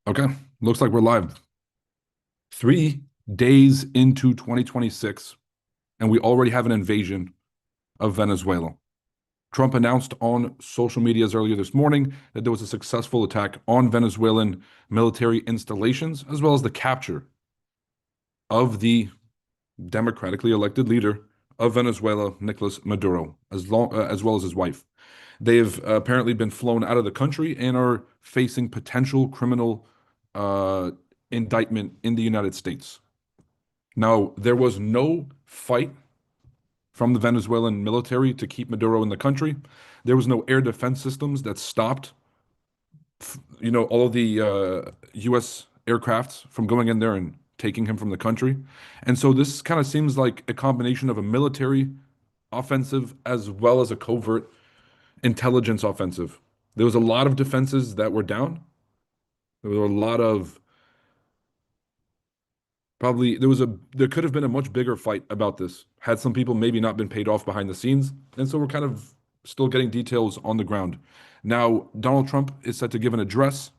Okay, looks like we're live. 3 days into 2026, and we already have an invasion of Venezuela. Trump announced on social medias earlier this morning that there was a successful attack on Venezuelan military installations, as well as the capture of the democratically elected leader of Venezuela, Nicolás Maduro, as well as his wife. They have apparently been flown out of the country and are facing potential criminal uh, indictment in the United States. Now, there was no fight from the Venezuelan military to keep Maduro in the country. There was no air defense systems that stopped, all of the U.S. aircrafts from going in there and taking him from the country. And so this kind of seems like a combination of a military offensive as well as a covert intelligence offensive. There was a lot of defenses that were down. There were a lot of Probably there could have been a much bigger fight about this had some people maybe not been paid off behind the scenes. And so we're kind of still getting details on the ground. Now, Donald Trump is set to give an address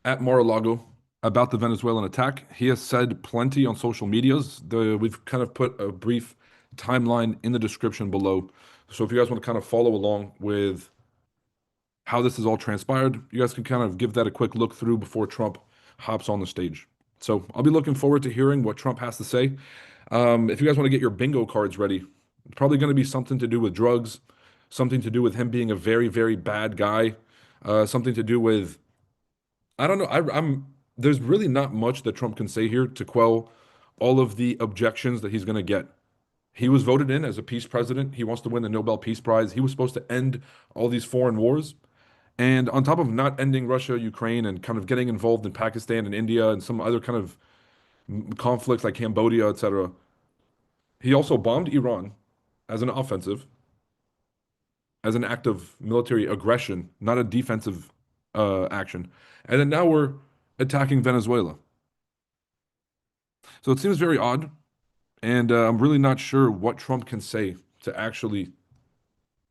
at Mar-a-Lago about the Venezuelan attack. He has said plenty on social medias. We've kind of put a brief timeline in the description below. So if you guys want to kind of follow along with how this has all transpired, you guys can kind of give that a quick look through before Trump hops on the stage. So I'll be looking forward to hearing what Trump has to say. If you guys want to get your bingo cards ready, it's probably going to be something to do with drugs, something to do with him being a very, very bad guy, something to do with, I don't know. There's really not much that Trump can say here to quell all of the objections that he's going to get. He was voted in as a peace president. He wants to win the Nobel Peace Prize. He was supposed to end all these foreign wars. And on top of not ending Russia, Ukraine, and kind of getting involved in Pakistan and India and some other kind of conflicts like Cambodia, etc., he also bombed Iran as an offensive, as an act of military aggression, not a defensive action. And then now we're attacking Venezuela. So it seems very odd. And I'm really not sure what Trump can say to actually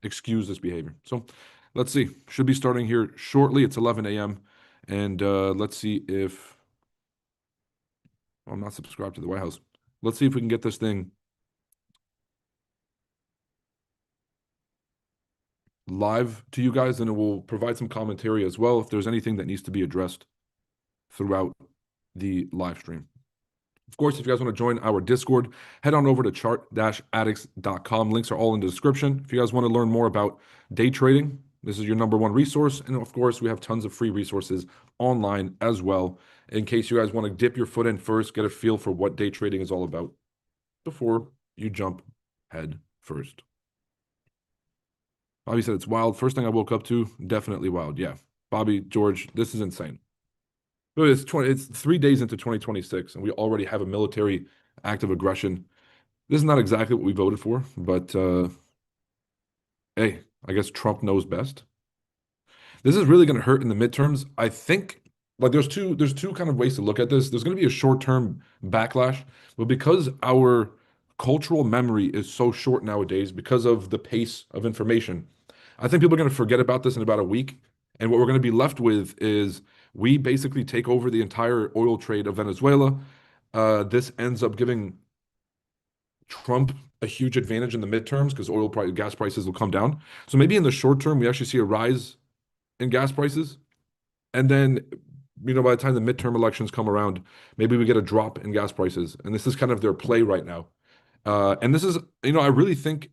excuse this behavior. So let's see. Should be starting here shortly. It's 11 a.m. And let's see if I'm not subscribed to the White House. Let's see if we can get this thing live to you guys, and it will provide some commentary as well if there's anything that needs to be addressed throughout the live stream. Of course, if you guys want to join our Discord, head on over to chart-addicts.com. Links are all in the description. If you guys want to learn more about day trading, this is your number one resource. And of course, we have tons of free resources online as well, in case you guys want to dip your foot in first, get a feel for what day trading is all about before you jump head first. Bobby said it's wild. First thing I woke up to, definitely wild. Yeah. Bobby, George, this is insane. But it's 3 days into 2026, and we already have a military act of aggression. This is not exactly what we voted for, but hey, I guess Trump knows best. This is really going to hurt in the midterms. I think like there's two kind of ways to look at this. There's going to be a short-term backlash, but because our cultural memory is so short nowadays because of the pace of information, I think people are going to forget about this in about a week. And what we're going to be left with is we basically take over the entire oil trade of Venezuela. This ends up giving Trump a huge advantage in the midterms because gas prices will come down. So maybe in the short term, we actually see a rise in gas prices. And then, by the time the midterm elections come around, maybe we get a drop in gas prices. And this is kind of their play right now. And this is, I really think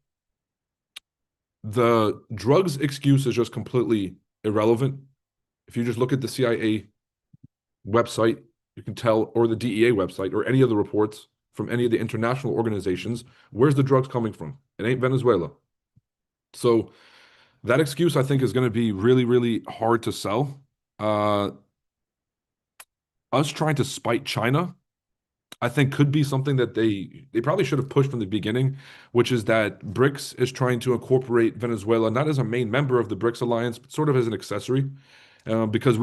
the drugs excuse is just completely irrelevant. If you just look at the CIA website, you can tell, or the DEA website, or any of the reports from any of the international organizations, where's the drugs coming from? It ain't Venezuela. So that excuse, I think, is going to be really, really hard to sell. Us trying to spite China, I think, could be something that they probably should have pushed from the beginning, which is that BRICS is trying to incorporate Venezuela not as a main member of the BRICS alliance, but sort of as an accessory, because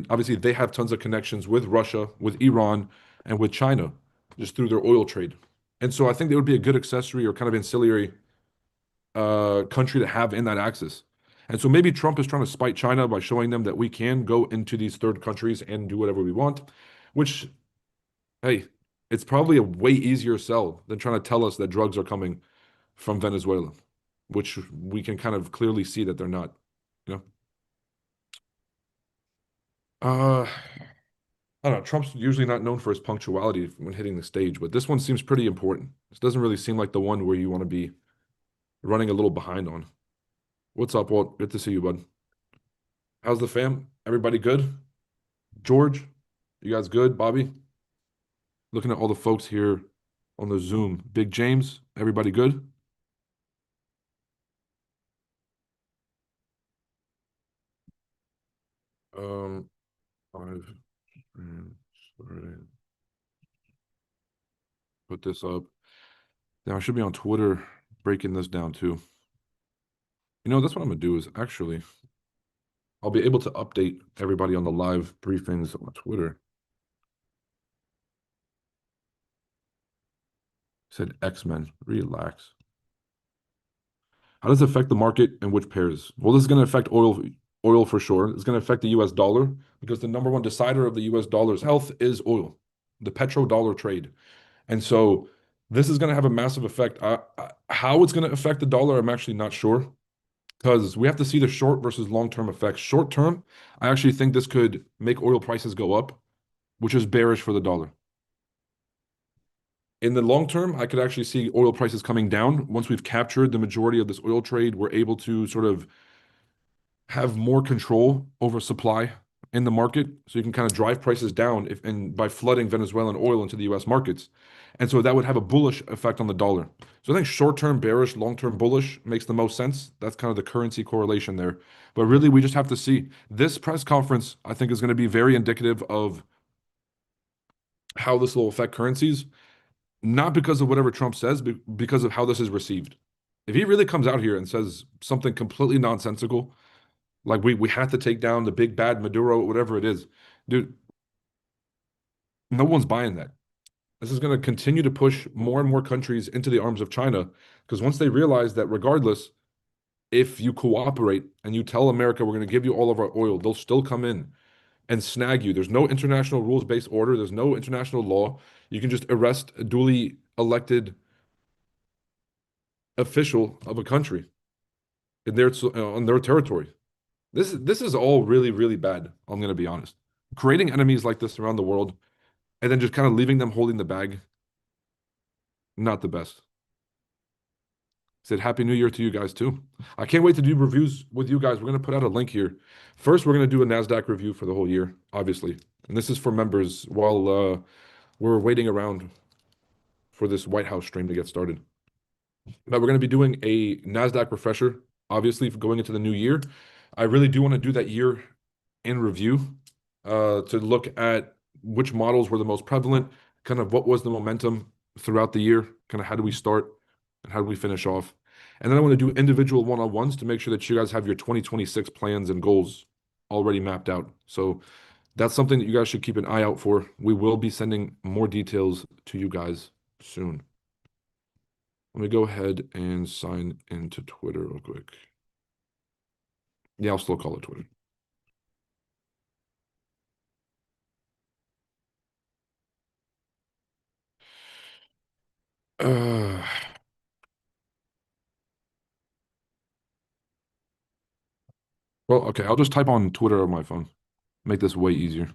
obviously they have tons of connections with Russia, with Iran, and with China, just through their oil trade. And so I think they would be a good accessory or kind of ancillary country to have in that axis. And so maybe Trump is trying to spite China by showing them that we can go into these third countries and do whatever we want, which, hey, it's probably a way easier sell than trying to tell us that drugs are coming from Venezuela, which we can kind of clearly see that they're not. You know, I don't know. Trump's usually not known for his punctuality when hitting the stage, but this one seems pretty important. This doesn't really seem like the one where you want to be running a little behind on. What's up, Walt? Good to see you, bud. How's the fam? Everybody good? George, you guys good? Bobby, looking at all the folks here on the Zoom. Big James, everybody good? Um, I've sorry, put this up. Now I should be on Twitter breaking this down too. You know, that's what I'm gonna do is actually I'll be able to update everybody on the live briefings on Twitter. Said X-Men. Relax. How does it affect the market and which pairs? Well, this is going to affect oil for sure. It's going to affect the US dollar because the number one decider of the US dollar's health is oil, the petrodollar trade. And so this is going to have a massive effect. How it's going to affect the dollar, I'm actually not sure because we have to see the short versus long-term effects. Short term, I actually think this could make oil prices go up, which is bearish for the dollar. In the long term, I could actually see oil prices coming down. Once we've captured the majority of this oil trade, we're able to sort of have more control over supply in the market. So you can kind of drive prices down if and by flooding Venezuelan oil into the US markets. And so that would have a bullish effect on the dollar. So I think short-term bearish, long-term bullish makes the most sense. That's kind of the currency correlation there. But really, we just have to see. This press conference, I think, is going to be very indicative of how this will affect currencies, not because of whatever Trump says, but because of how this is received. If he really comes out here and says something completely nonsensical, like we have to take down the big bad Maduro, whatever it is, dude, no one's buying that. This is going to continue to push more and more countries into the arms of China because once they realize that regardless, if you cooperate and you tell America we're going to give you all of our oil, they'll still come in and snag you. There's no international rules-based order. There's no international law. You can just arrest a duly elected official of a country in their on their territory. This is all really, really bad. I'm gonna be honest. Creating enemies like this around the world and then just kind of leaving them holding the bag, not the best. Said Happy New Year to you guys too. I can't wait to do reviews with you guys. We're gonna put out a link here. First, we're gonna do a Nasdaq review for the whole year, obviously, and this is for members while we're waiting around for this White House stream to get started. But we're gonna be doing a Nasdaq refresher, obviously, for going into the new year. I really do want to do that year in review to look at which models were the most prevalent, kind of what was the momentum throughout the year, kind of how do we start and how do we finish off. And then I want to do individual one-on-ones to make sure that you guys have your 2026 plans and goals already mapped out. So that's something that you guys should keep an eye out for. We will be sending more details to you guys soon. Let me go ahead and sign into Twitter real quick. Yeah, I'll still call it Twitter. Uh, well, okay, I'll just type on Twitter on my phone. Make this way easier.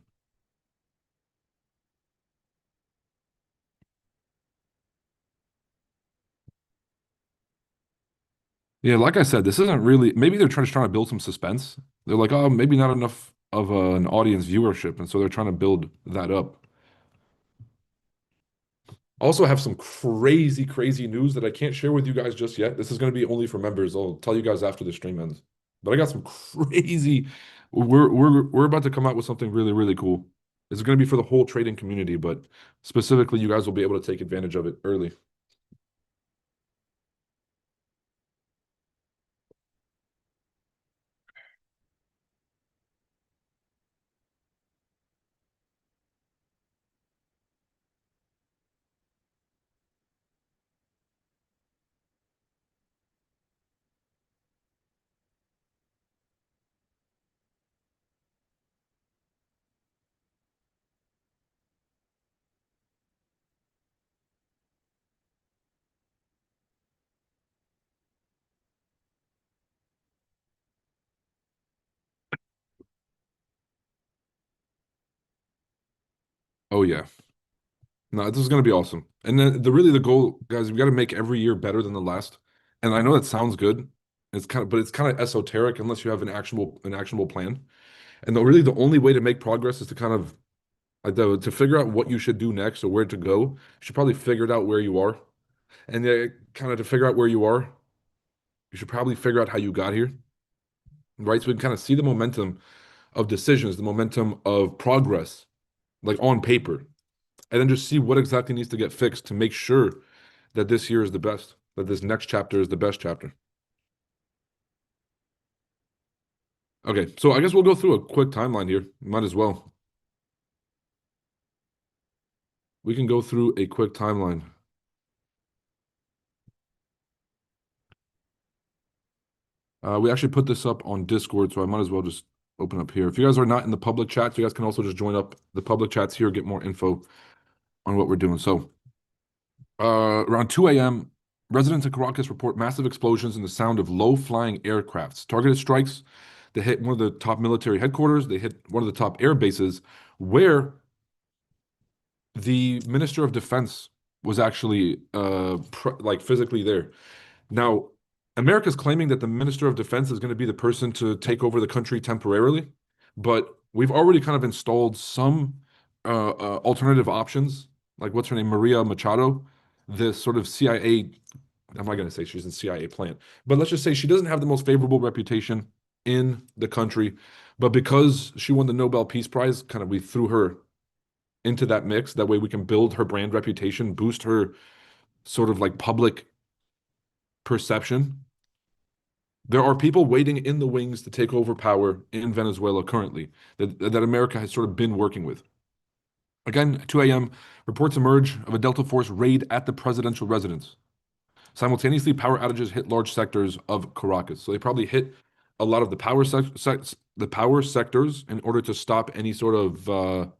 Yeah, like I said, this isn't really. Maybe they're trying to build some suspense. They're like, oh, maybe not enough of an audience viewership, and so they're trying to build that up. Also, have some crazy, crazy news that I can't share with you guys just yet. This is going to be only for members. I'll tell you guys after the stream ends. But I got some crazy. We're about to come out with something really, really cool. This is going to be for the whole trading community, but specifically, you guys will be able to take advantage of it early. Oh yeah. No, this is going to be awesome. And then the goal, guys, we got to make every year better than the last. And I know that sounds good. But it's kind of esoteric unless you have an actionable plan. And the only way to make progress is to kind of to figure out what you should do next or where to go. You should probably figure it out where you are. And kind of to figure out where you are, you should probably figure out how you got here, right? So we can kind of see the momentum of decisions, the momentum of progress, like on paper, and then just see what exactly needs to get fixed to make sure that this year is the best, that this next chapter is the best chapter. Okay, so I guess we'll go through a quick timeline here. Might as well. We can go through a quick timeline. We actually put this up on Discord, so I might as well just open up here. If you guys are not in the public chats, you guys can also just join up the public chats here, get more info on what we're doing. So, around 2 a.m., residents in Caracas report massive explosions and the sound of low-flying aircrafts. Targeted strikes. They hit one of the top military headquarters. They hit one of the top air bases, where the Minister of Defense was actually like physically there. Now, America's claiming that the Minister of Defense is going to be the person to take over the country temporarily, but we've already kind of installed some alternative options, like what's her name, Maria Machado, this sort of CIA. I'm not going to say she's in CIA plant, but let's just say she doesn't have the most favorable reputation in the country, but because she won the Nobel Peace Prize, kind of we threw her into that mix. That way we can build her brand reputation, boost her sort of like public perception. There are people waiting in the wings to take over power in Venezuela currently that America has sort of been working with. Again, 2 a.m., reports emerge of a Delta Force raid at the presidential residence. Simultaneously, power outages hit large sectors of Caracas. So they probably hit a lot of the power sectors in order to stop any sort of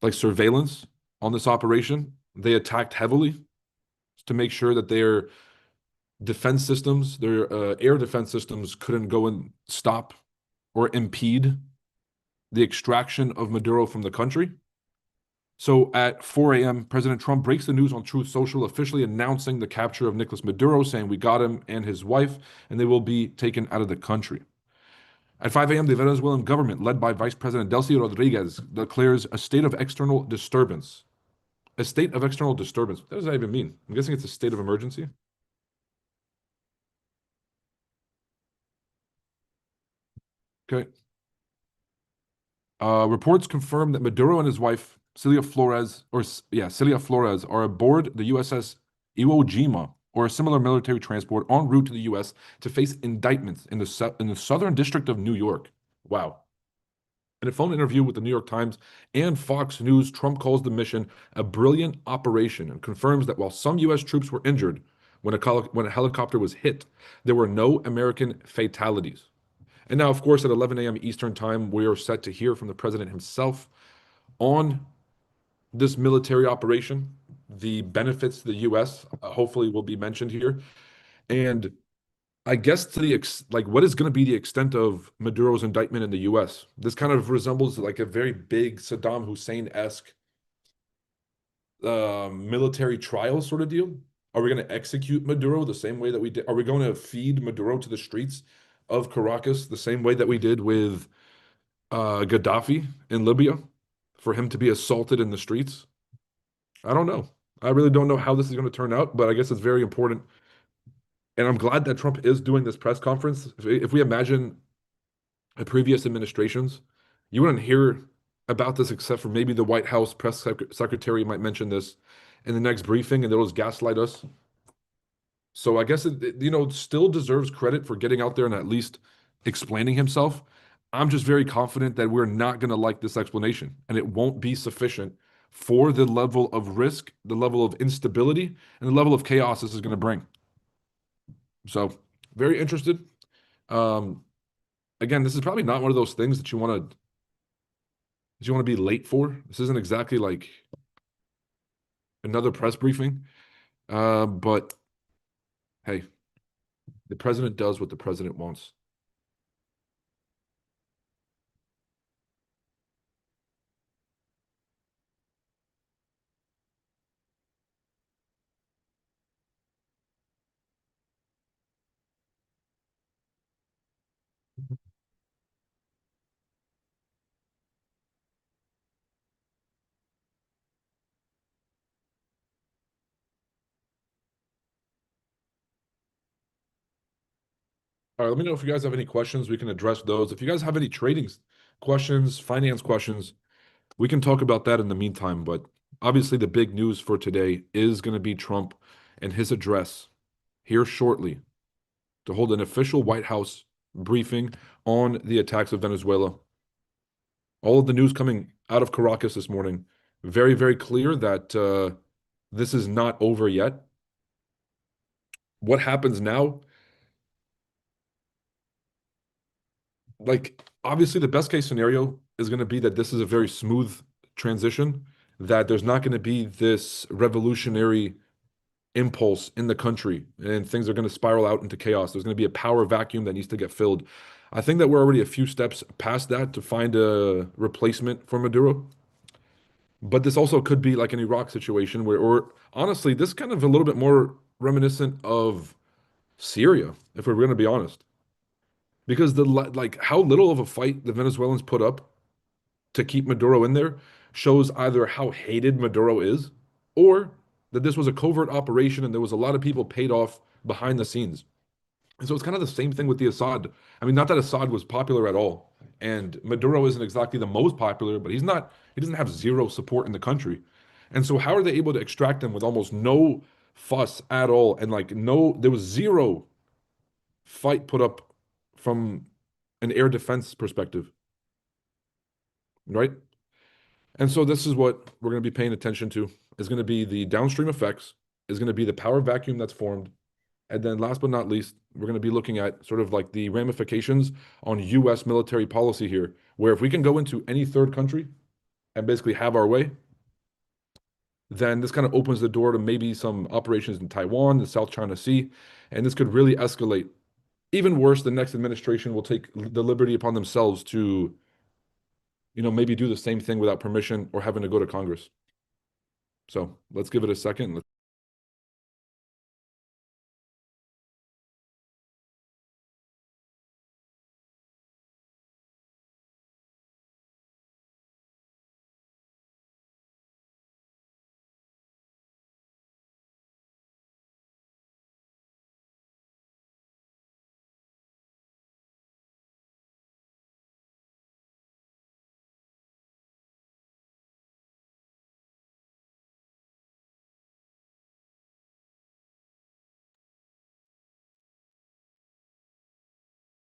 like surveillance on this operation. They attacked heavily to make sure that their defense systems, their air defense systems, couldn't go and stop or impede the extraction of Maduro from the country. So at 4 a.m., President Trump breaks the news on Truth Social, officially announcing the capture of Nicolás Maduro, saying we got him and his wife, and they will be taken out of the country. At 5 a.m., the Venezuelan government, led by Vice President Delcy Rodríguez, declares a state of external disturbance. A state of external disturbance. What does that even mean? I'm guessing it's a state of emergency. Okay. Reports confirm that Maduro and his wife, Cilia Flores, Cilia Flores, are aboard the USS Iwo Jima or a similar military transport en route to the U.S. to face indictments in the Southern District of New York. Wow. In a phone interview with the New York Times and Fox News, Trump calls the mission a brilliant operation and confirms that while some U.S. troops were injured when a helicopter was hit, there were no American fatalities. And now, of course, at 11 a.m. Eastern Time, we are set to hear from the president himself on this military operation. The benefits to the U.S. Hopefully will be mentioned here. And I guess like what is going to be the extent of Maduro's indictment in the U.S.? This kind of resembles like a very big Saddam Hussein-esque military trial sort of deal. Are we going to execute Maduro the same way that we did? Are we going to feed Maduro to the streets of Caracas the same way that we did with Gaddafi in Libya for him to be assaulted in the streets? I don't know. I really don't know how this is going to turn out, but I guess it's very important. And I'm glad that Trump is doing this press conference. If we imagine previous administrations, you wouldn't hear about this except for maybe the White House secretary might mention this in the next briefing and they'll just gaslight us. So I guess still deserves credit for getting out there and at least explaining himself. I'm just very confident that we're not going to like this explanation and it won't be sufficient for the level of risk, the level of instability, and the level of chaos this is going to bring. So very interested. Um, Again, this is probably not one of those things that you want to be late for. This isn't exactly like another press briefing. But hey, the president does what the president wants. All right, let me know if you guys have any questions. We can address those. If you guys have any trading questions, finance questions, we can talk about that in the meantime. But obviously, the big news for today is going to be Trump and his address here shortly to hold an official White House briefing on the attacks of Venezuela. All of the news coming out of Caracas this morning, very, very clear that this is not over yet. What happens now? Like, obviously, the best case scenario is going to be that this is a very smooth transition, that there's not going to be this revolutionary impulse in the country and things are going to spiral out into chaos. There's going to be a power vacuum that needs to get filled. I think that we're already a few steps past that to find a replacement for Maduro. But this also could be like an Iraq situation where, or honestly, this kind of a little bit more reminiscent of Syria, if we're going to be honest, because like how little of a fight the Venezuelans put up to keep Maduro in there shows either how hated Maduro is, or that this was a covert operation and there was a lot of people paid off behind the scenes. And so it's kind of the same thing with the Assad. I mean, not that Assad was popular at all, and Maduro isn't exactly the most popular, but he's not, he doesn't have zero support in the country. And so how are they able to extract him with almost no fuss at all? And like no, there was zero fight put up from an air defense perspective, right? And so this is what we're going to be paying attention to. Is going to be the downstream effects, is going to be the power vacuum that's formed, and then last but not least, we're going to be looking at sort of like the ramifications on US military policy here, where if we can go into any third country and basically have our way, then this kind of opens the door to maybe some operations in Taiwan, the South China Sea, and this could really escalate. Even worse, the next administration will take the liberty upon themselves to, maybe do the same thing without permission or having to go to Congress. So let's give it a second.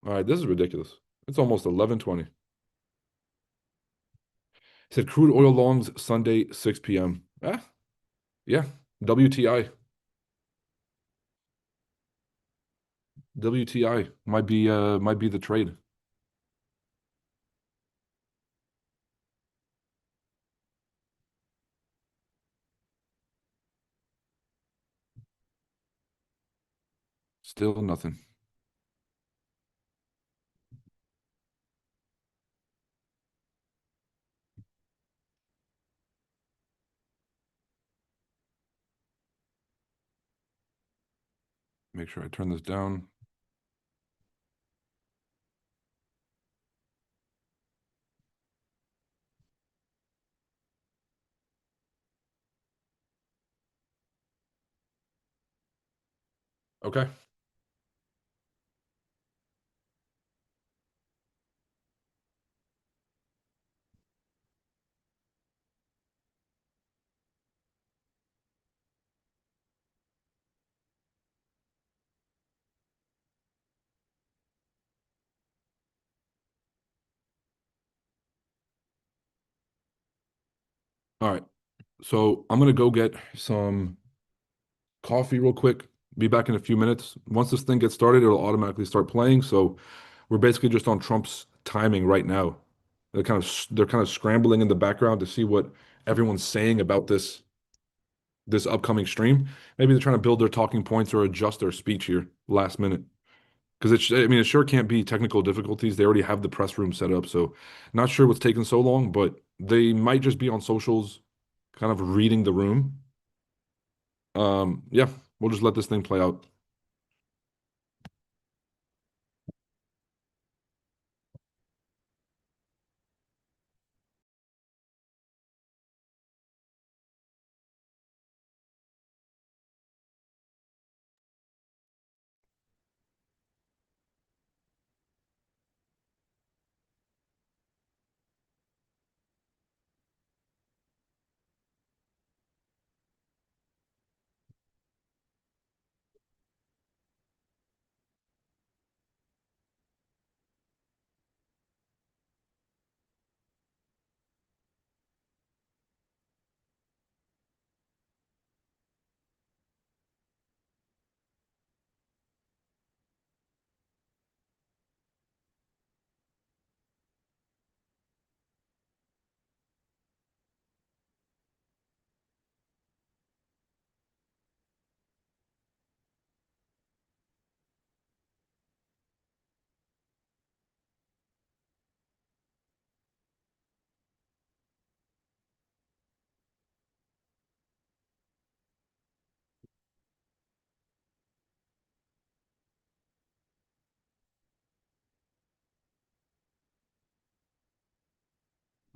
All right, this is ridiculous. It's almost 11:20. It said crude oil longs Sunday 6 p.m. Yeah. WTI. WTI might be the trade. Still nothing. Make sure I turn this down. Okay. All right. So I'm gonna go get some coffee real quick. Be back in a few minutes. Once this thing gets started, it'll automatically start playing. So we're basically just on Trump's timing right now. They're kind of scrambling in the background to see what everyone's saying about this upcoming stream. Maybe they're trying to build their talking points or adjust their speech here last minute. Because I mean, it sure can't be technical difficulties. They already have the press room set up. So not sure what's taking so long, but they might just be on socials, kind of reading the room. Yeah, we'll just let this thing play out.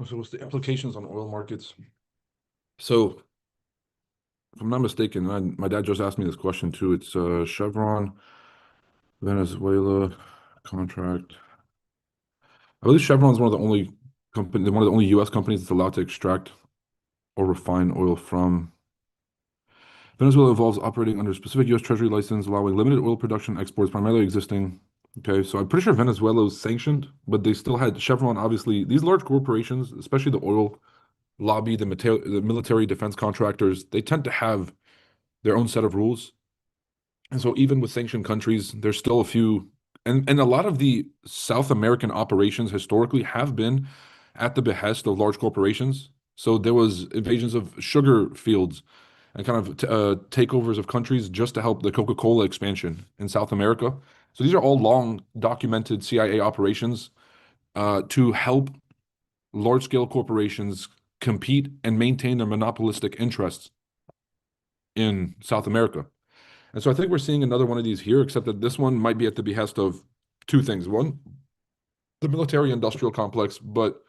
So what's the implications on oil markets? So if I'm not mistaken, my dad just asked me this question too. It's Chevron, Venezuela contract. I believe Chevron is one of the only U.S. companies that's allowed to extract or refine oil from. Venezuela involves operating under a specific U.S. Treasury license, allowing limited oil production exports, primarily existing. Okay, so I'm pretty sure Venezuela was sanctioned, but they still had Chevron. Obviously, these large corporations, especially the oil lobby, the military defense contractors, they tend to have their own set of rules. And so even with sanctioned countries, there's still a few, and a lot of the South American operations historically have been at the behest of large corporations. So there was invasions of sugar fields and kind of takeovers of countries just to help the Coca-Cola expansion in South America. So these are all long documented CIA operations to help large-scale corporations compete and maintain their monopolistic interests in South America. And so I think we're seeing another one of these here, except that this one might be at the behest of two things. One, the military industrial complex, but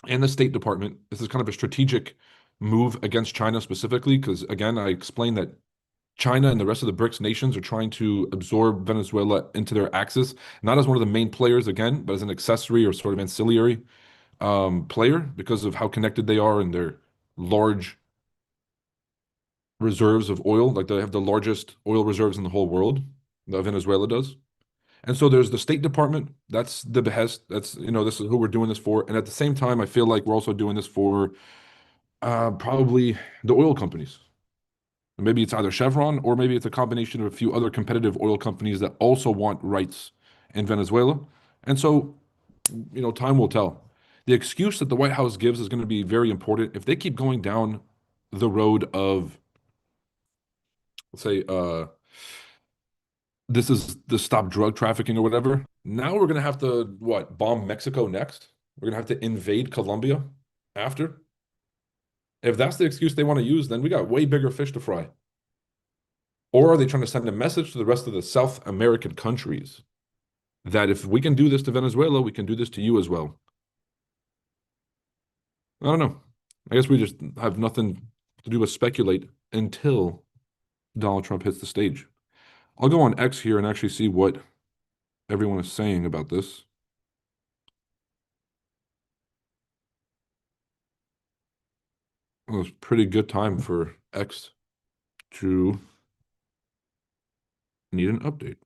and the State Department. This is kind of a strategic move against China specifically, because again, I explained that China and the rest of the BRICS nations are trying to absorb Venezuela into their axis, not as one of the main players again, but as an accessory or sort of ancillary player because of how connected they are and their large reserves of oil. Like they have the largest oil reserves in the whole world, that Venezuela does. And so there's the State Department. That's the behest. That's, this is who we're doing this for. And at the same time, I feel like we're also doing this for probably the oil companies. Maybe it's either Chevron or maybe it's a combination of a few other competitive oil companies that also want rights in Venezuela. And so, time will tell. The excuse that the White House gives is going to be very important. If they keep going down the road of, let's say, this is the stop drug trafficking or whatever, now we're going to have to, what, bomb Mexico next? We're going to have to invade Colombia after? If that's the excuse they want to use, then we got way bigger fish to fry. Or are they trying to send a message to the rest of the South American countries that if we can do this to Venezuela, we can do this to you as well? I don't know. I guess we just have nothing to do but speculate until Donald Trump hits the stage. I'll go on X here and actually see what everyone is saying about this. Well, it's a pretty good time for X to need an update.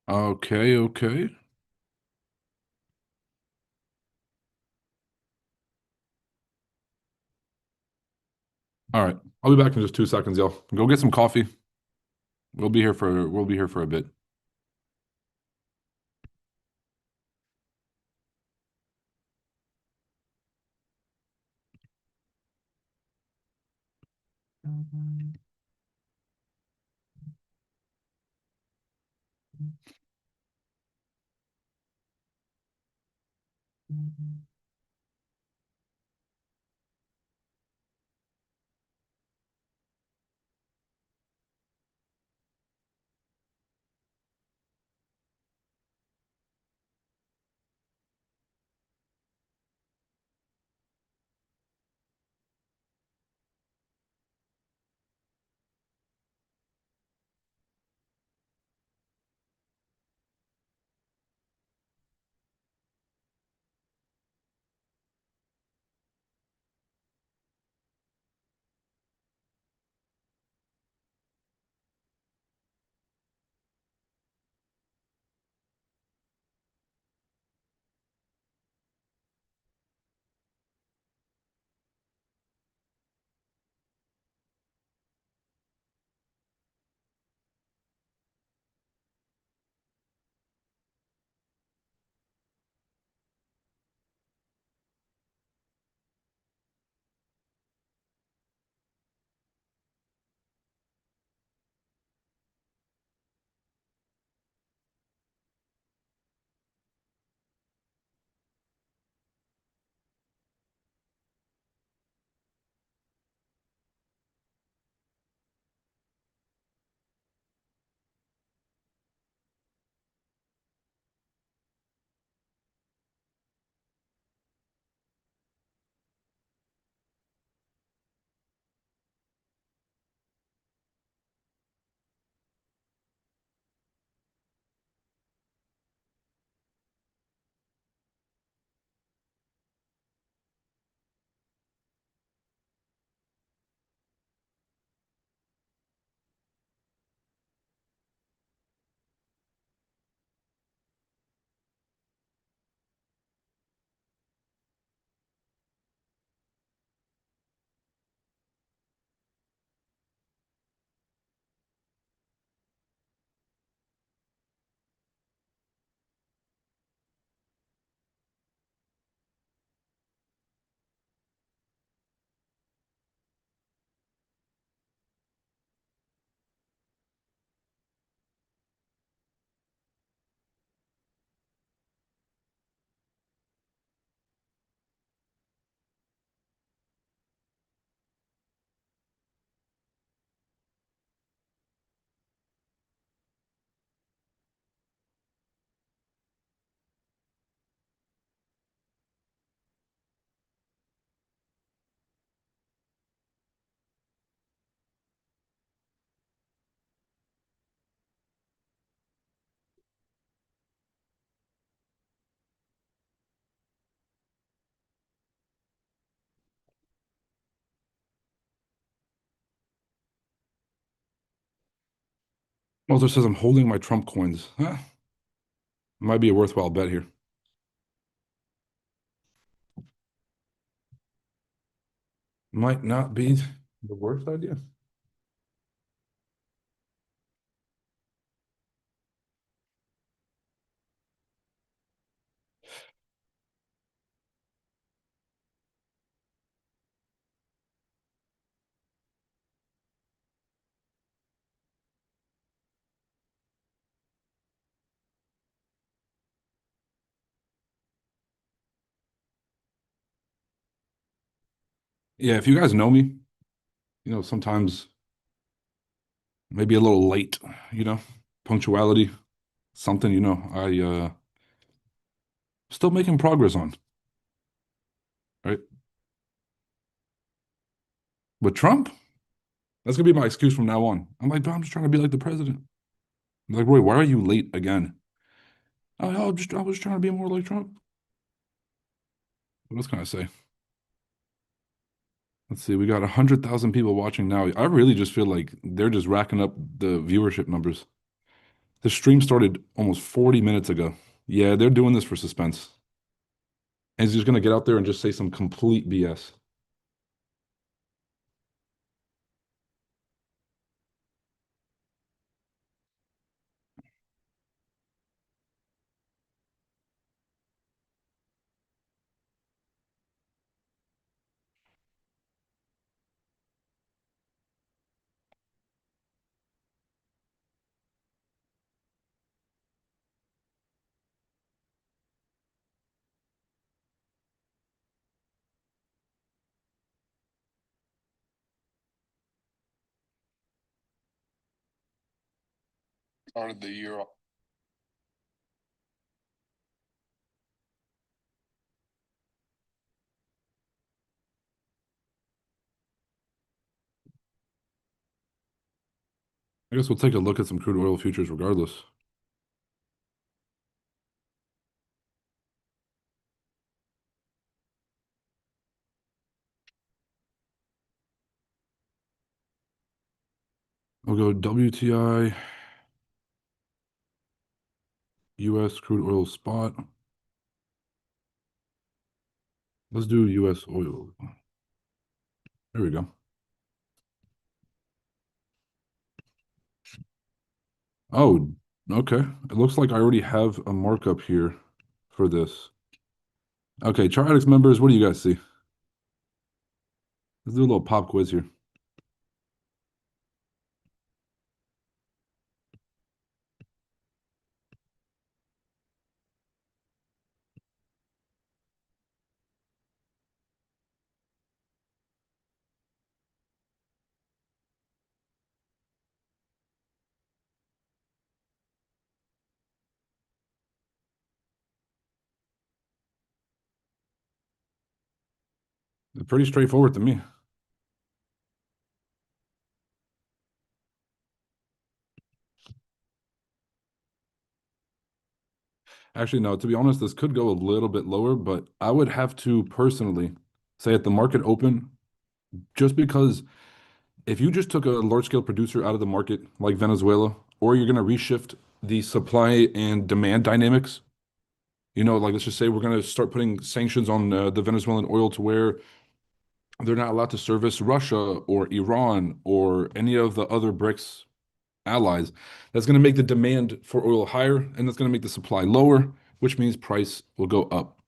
Okay, okay. All right. I'll be back in just 2 seconds, y'all. Go get some coffee. We'll be here for a bit. Walter says I'm holding my Trump coins. Huh? Might be a worthwhile bet here. Might not be the worst idea. Yeah, if you guys know me, sometimes maybe a little late, you know, punctuality, something, I still making progress on, right? But Trump, that's gonna be my excuse from now on. I'm like, "Bro, I'm just trying to be like the president." I'm like, Roy, why are you late again? I was trying to be more like Trump. What else can I say? Let's see, we got 100,000 people watching now. I really just feel like they're just racking up the viewership numbers. The stream started almost 40 minutes ago. Yeah, they're doing this for suspense. And he's just gonna get out there and just say some complete BS. Started the year off. I guess we'll take a look at some crude oil futures regardless. We'll go WTI, US crude oil spot. Let's do US oil. There we go. Oh, okay. It looks like I already have a markup here for this. Okay, Chartix members, what do you guys see? Let's do a little pop quiz here. Pretty straightforward to me. Actually, no, to be honest, this could go a little bit lower, but I would have to personally say at the market open, just because if you just took a large scale producer out of the market like Venezuela, or you're going to reshift the supply and demand dynamics, like let's just say we're going to start putting sanctions on the Venezuelan oil to where they're not allowed to service Russia or Iran or any of the other BRICS allies. That's going to make the demand for oil higher, and that's going to make the supply lower, which means price will go up.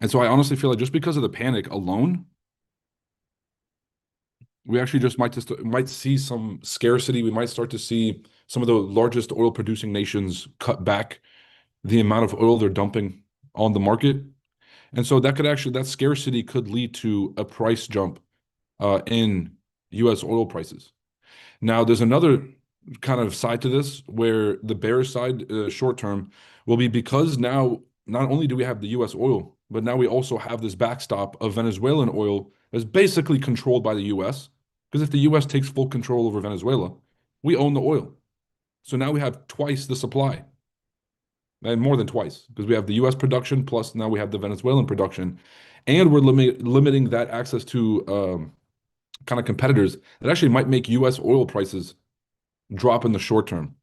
And so I honestly feel like just because of the panic alone, we actually just might see some scarcity. We might start to see some of the largest oil producing nations cut back the amount of oil they're dumping on the market. And so that scarcity could lead to a price jump in US oil prices. Now, there's another kind of side to this where the bearish side, short term, will be because now not only do we have the US oil, but now we also have this backstop of Venezuelan oil that's basically controlled by the US. Because if the US takes full control over Venezuela, we own the oil. So now we have twice the supply, and more than twice, because we have the US production plus now we have the Venezuelan production. And we're limiting that access to kind of competitors that actually might make US oil prices drop in the short term.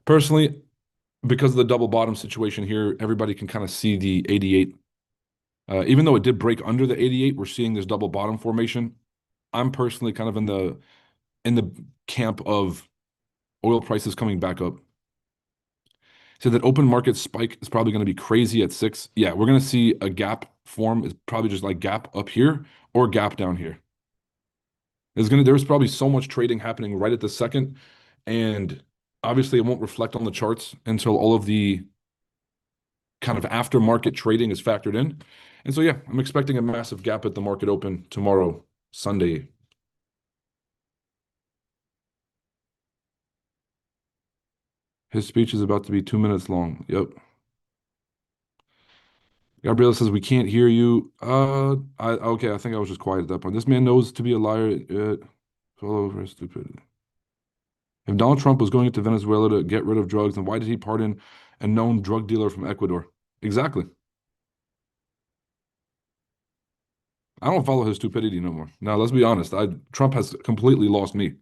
Personally, because of the double bottom situation here, everybody can kind of see the 88. Even though it did break under the 88, we're seeing this double bottom formation. I'm personally kind of in the camp of oil prices coming back up. So that open market spike is probably going to be crazy at 6. Yeah, we're going to see a gap form. It's probably just like gap up here or gap down here. There's probably so much trading happening right at the second, and obviously it won't reflect on the charts until all of the kind of aftermarket trading is factored in. And so yeah, I'm expecting a massive gap at the market open tomorrow, Sunday. His speech is about to be 2 minutes long. Yep. Gabriela says we can't hear you. Okay, I think I was just quiet at that point. This man knows to be a liar. All over stupidity. If Donald Trump was going into Venezuela to get rid of drugs, then why did he pardon a known drug dealer from Ecuador? Exactly. I don't follow his stupidity no more. Now, let's be honest. Trump has completely lost me.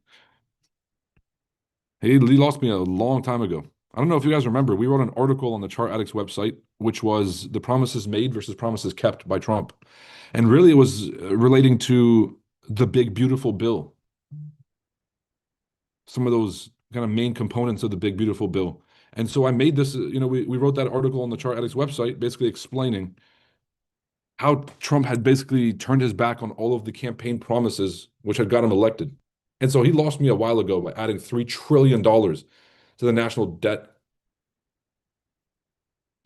He lost me a long time ago. I don't know if you guys remember, we wrote an article on the Chart Addicts website, which was the promises made versus promises kept by Trump. And really, it was relating to the big, beautiful bill, some of those kind of main components of the big, beautiful bill. And so I made this, we wrote that article on the Chart Addicts website, basically explaining how Trump had basically turned his back on all of the campaign promises which had got him elected. And so he lost me a while ago by adding $3 trillion to the national debt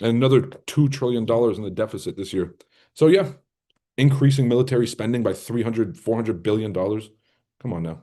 and another $2 trillion in the deficit this year. So yeah, increasing military spending by 300, $400 billion. Come on now.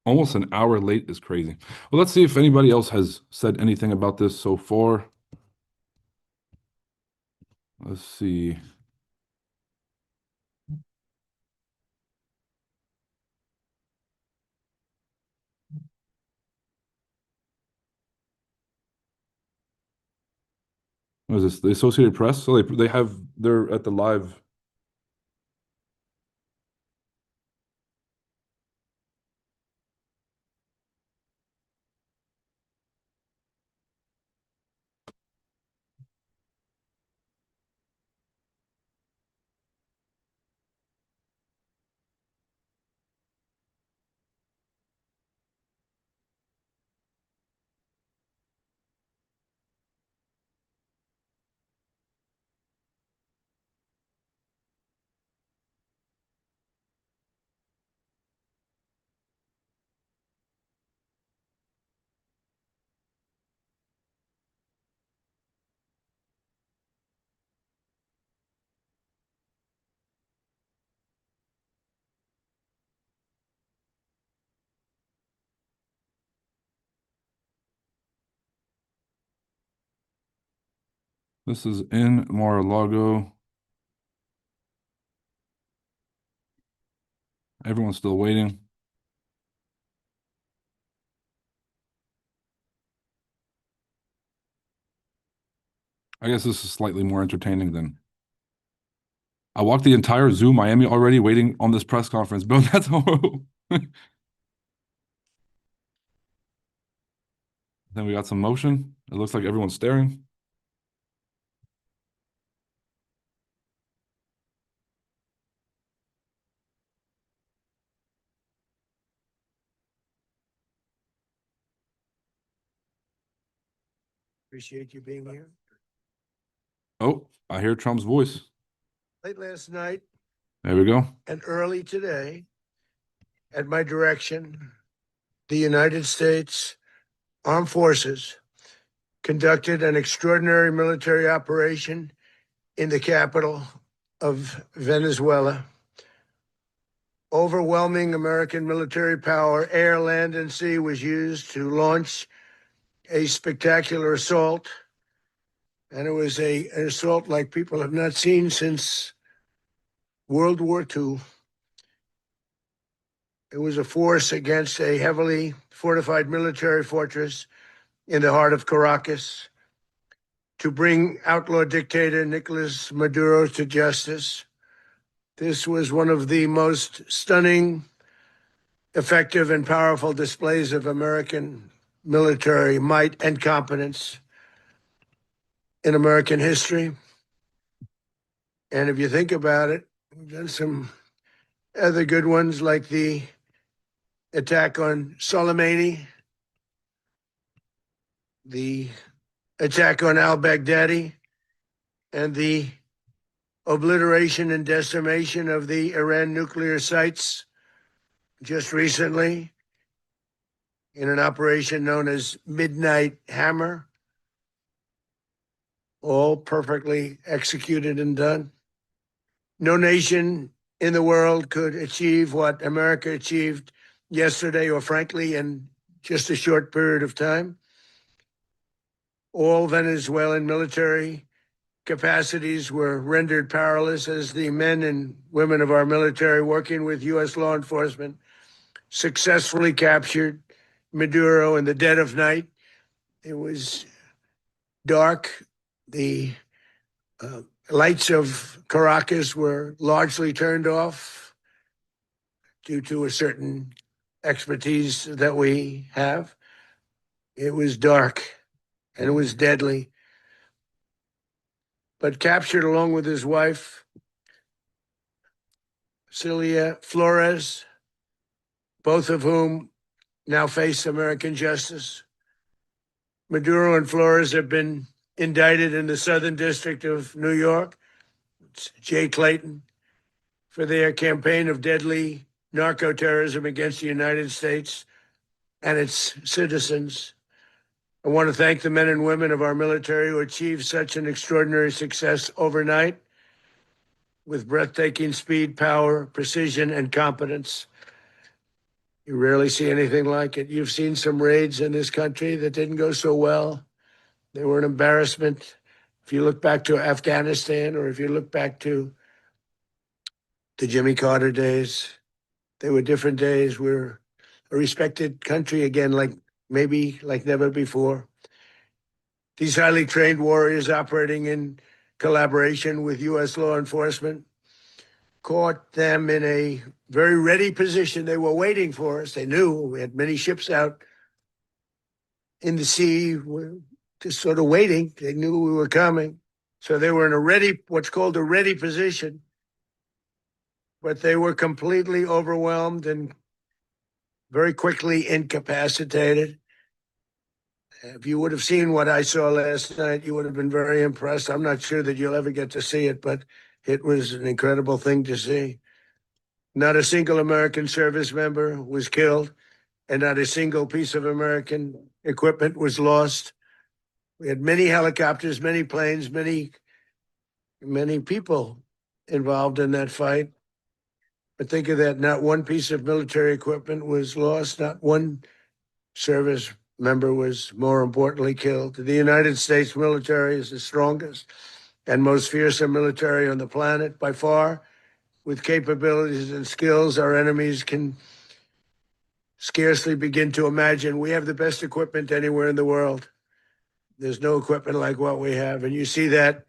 Almost an hour late is crazy. Well, let's see if anybody else has said anything about this so far. Let's see. What is this? The Associated Press? So they're at the live. This is in Mar-a-Lago. Everyone's still waiting. I guess this is slightly more entertaining than I walked the entire Zoo Miami already waiting on this press conference, bro. That's horrible. Then we got some motion. It looks like everyone's staring. Appreciate you being here. Oh, I hear Trump's voice. Late last night There we go. and early today, at my direction, the United States Armed Forces conducted an extraordinary military operation in the capital of Venezuela. Overwhelming American military power, air, land, and sea, was used to launch a spectacular assault. And it was an assault like people have not seen since World War II. It was a force against a heavily fortified military fortress in the heart of Caracas to bring outlaw dictator Nicolás Maduro to justice. This was one of the most stunning, effective, and powerful displays of American military might and competence in American history. And if you think about it, we've done some other good ones like the attack on Soleimani, the attack on al-Baghdadi, and the obliteration and decimation of the Iran nuclear sites just recently in an operation known as Midnight Hammer, all perfectly executed and done. No nation in the world could achieve what America achieved yesterday, or frankly, in just a short period of time. All Venezuelan military capacities were rendered powerless as the men and women of our military, working with U.S. law enforcement, successfully captured Maduro in the dead of night. It was dark. The lights of Caracas were largely turned off due to a certain expertise that we have. It was dark and it was deadly. But captured along with his wife, Cilia Flores, both of whom now face American justice. Maduro and Flores have been indicted in the Southern District of New York, it's Jay Clayton, for their campaign of deadly narco-terrorism against the United States and its citizens. I want to thank the men and women of our military who achieved such an extraordinary success overnight with breathtaking speed, power, precision, and competence. You rarely see anything like it. You've seen some raids in this country that didn't go so well. They were an embarrassment. If you look back to Afghanistan, or if you look back to the Jimmy Carter days, they were different days. We're a respected country again, maybe like never before. These highly trained warriors operating in collaboration with U.S. law enforcement caught them in a very ready position. They were waiting for us. They knew we had many ships out in the sea, just sort of waiting. They knew we were coming. So they were in what's called a ready position. But they were completely overwhelmed and very quickly incapacitated. If you would have seen what I saw last night, you would have been very impressed. I'm not sure that you'll ever get to see it, but it was an incredible thing to see. Not a single American service member was killed, and not a single piece of American equipment was lost. We had many helicopters, many planes, many people involved in that fight. But think of that, not one piece of military equipment was lost, not one service member was, more importantly, killed. The United States military is the strongest and most fearsome military on the planet by far, with capabilities and skills our enemies can scarcely begin to imagine. We have the best equipment anywhere in the world. There's no equipment like what we have. And you see that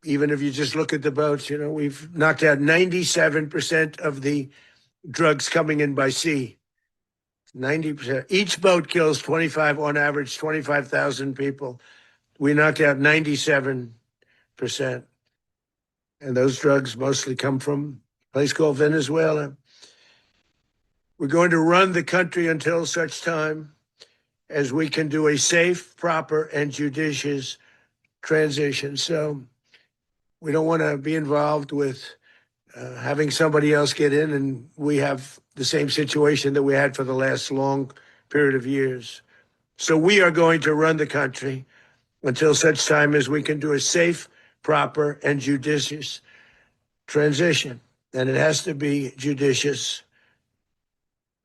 even if you just look at the boats. We've knocked out 97% of the drugs coming in by sea. 90%. Each boat kills on average, 25,000 people. We knocked out 97%. And those drugs mostly come from a place called Venezuela. We're going to run the country until such time as we can do a safe, proper, and judicious transition. So we don't want to be involved with having somebody else get in, and we have the same situation that we had for the last long period of years. So we are going to run the country until such time as we can do a safe, proper, and judicious transition. And it has to be judicious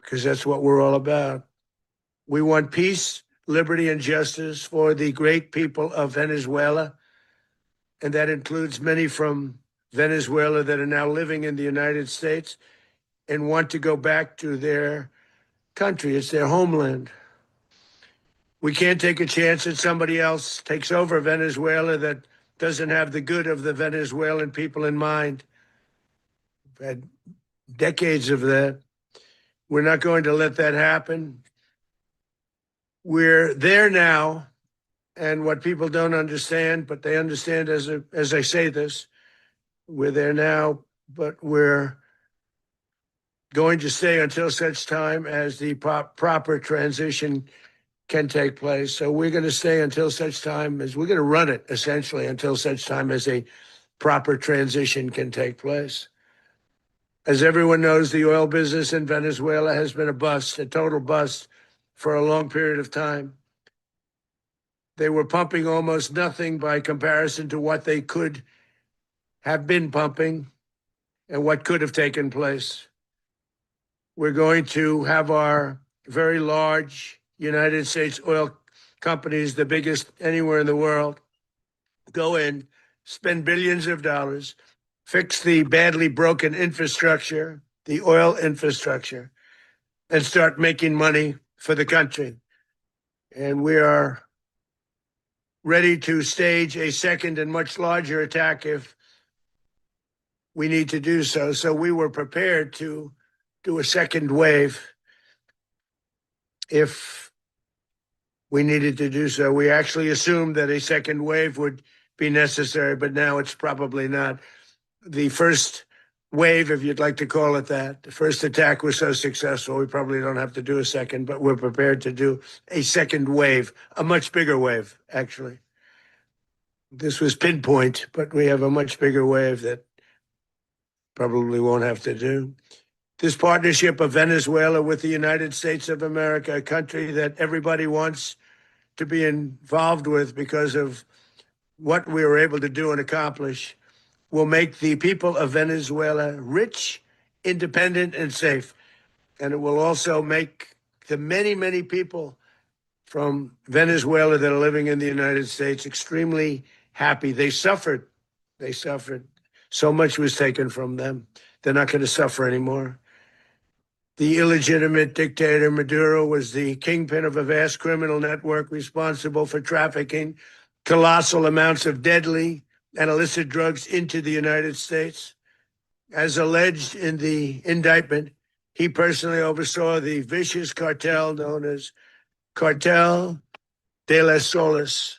because that's what we're all about. We want peace, liberty, and justice for the great people of Venezuela. And that includes many from Venezuela that are now living in the United States and want to go back to their country. It's their homeland. We can't take a chance that somebody else takes over Venezuela that doesn't have the good of the Venezuelan people in mind. We've had decades of that. We're not going to let that happen. We're there now, and what people don't understand, but they understand as I say this, we're there now, but we're going to stay until such time as the proper transition can take place. So we're going to stay until such time as we're going to run it, essentially, until such time as a proper transition can take place. As everyone knows, the oil business in Venezuela has been a bust, a total bust, for a long period of time. They were pumping almost nothing by comparison to what they could have been pumping and what could have taken place. We're going to have our very large United States oil companies, the biggest anywhere in the world, go in, spend billions of dollars, fix the badly broken infrastructure, the oil infrastructure, and start making money for the country. And we are ready to stage a second and much larger attack if we need to do so. So we were prepared to do a second wave if we needed to do so. We actually assumed that a second wave would be necessary, but now it's probably not. The first wave, if you'd like to call it that, the first attack was so successful, we probably don't have to do a second, but we're prepared to do a second wave, a much bigger wave, actually. This was pinpoint, but we have a much bigger wave that probably won't have to do. This partnership of Venezuela with the United States of America, a country that everybody wants to be involved with because of what we were able to do and accomplish, will make the people of Venezuela rich, independent, and safe. And it will also make the many, many people from Venezuela that are living in the United States extremely happy. They suffered. They suffered. So much was taken from them. They're not going to suffer anymore. The illegitimate dictator Maduro was the kingpin of a vast criminal network responsible for trafficking colossal amounts of deadly and illicit drugs into the United States. As alleged in the indictment, he personally oversaw the vicious cartel known as Cartel de las Solas,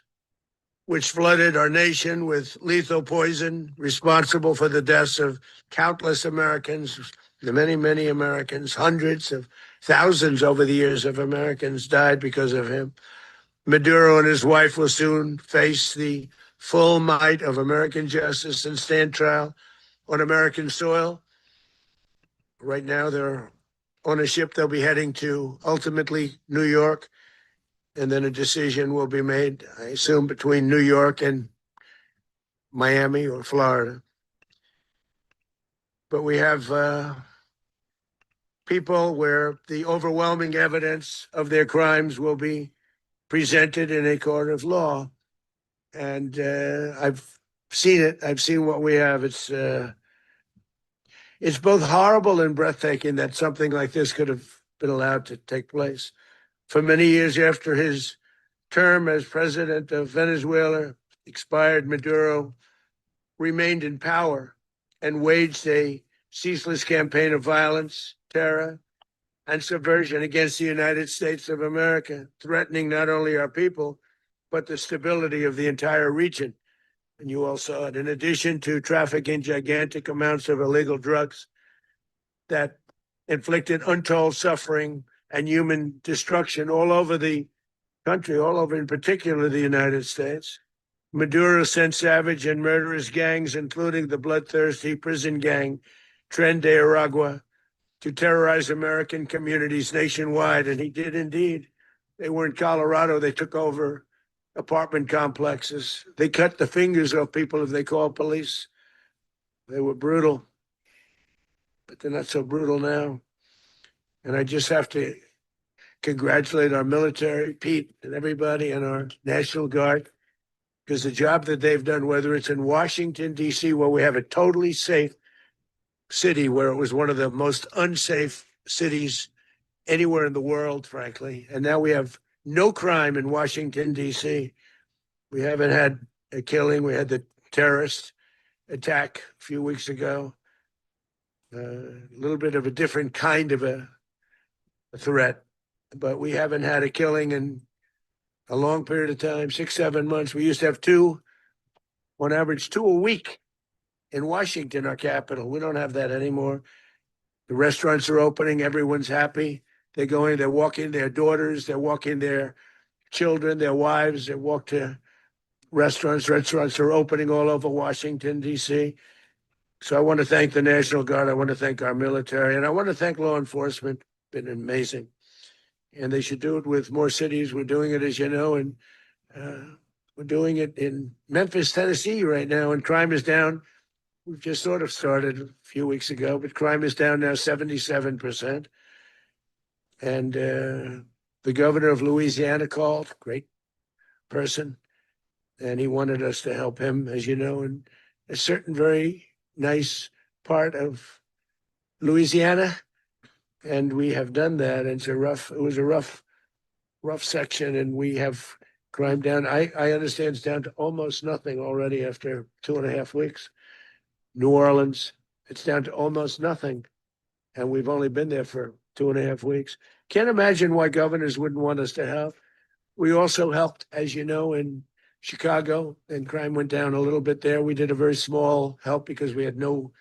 which flooded our nation with lethal poison, responsible for the deaths of countless Americans, the many, many Americans. Hundreds of thousands over the years of Americans died because of him. Maduro and his wife will soon face the full might of American justice and stand trial on American soil. Right now, they're on a ship. They'll be heading to ultimately New York, and then a decision will be made, I assume, between New York and Miami or Florida. But we have people where the overwhelming evidence of their crimes will be presented in a court of law. And I've seen it. I've seen what we have. It's both horrible and breathtaking that something like this could have been allowed to take place. For many years after his term as president of Venezuela expired, Maduro remained in power and waged a ceaseless campaign of violence, terror, and subversion against the United States of America, threatening not only our people, but the stability of the entire region. And you all saw it. In addition to trafficking gigantic amounts of illegal drugs that inflicted untold suffering and human destruction all over the country, all over in particular the United States, Maduro sent savage and murderous gangs, including the bloodthirsty prison gang Tren de Aragua, to terrorize American communities nationwide. And he did indeed. They were in Colorado. They took over apartment complexes. They cut the fingers off people if they called police. They were brutal, but they're not so brutal now. And I just have to congratulate our military, Pete, and everybody, and our National Guard, because the job that they've done, whether it's in Washington, D.C., where we have a totally safe city, where it was one of the most unsafe cities anywhere in the world, frankly, and now we have no crime in Washington, D.C. We haven't had a killing. We had the terrorist attack a few weeks ago. A little bit of a different kind of a threat, but we haven't had a killing in a long period of time, 6, 7 months. We used to have two, on average, 2 a week in Washington, our capital. We don't have that anymore. The restaurants are opening. Everyone's happy. They're going, they're walking their daughters, they're walking their children, their wives, they walk to restaurants. Restaurants are opening all over Washington, D.C. So I want to thank the National Guard. I want to thank our military, and I want to thank law enforcement. Been amazing. And they should do it with more cities. We're doing it, as you know, and we're doing it in Memphis, Tennessee right now, and crime is down. We've just sort of started a few weeks ago, but crime is down now 77%. And the governor of Louisiana called, great person, and he wanted us to help him, as you know, in a certain very nice part of Louisiana. And we have done that. And it was a rough section, and we have crime down. I understand it's down to almost nothing already after 2.5 weeks. New Orleans, it's down to almost nothing. And we've only been there for 2.5 weeks. Can't imagine why governors wouldn't want us to help. We also helped, as you know, in Chicago, and crime went down a little bit there. We did a very small help because we had no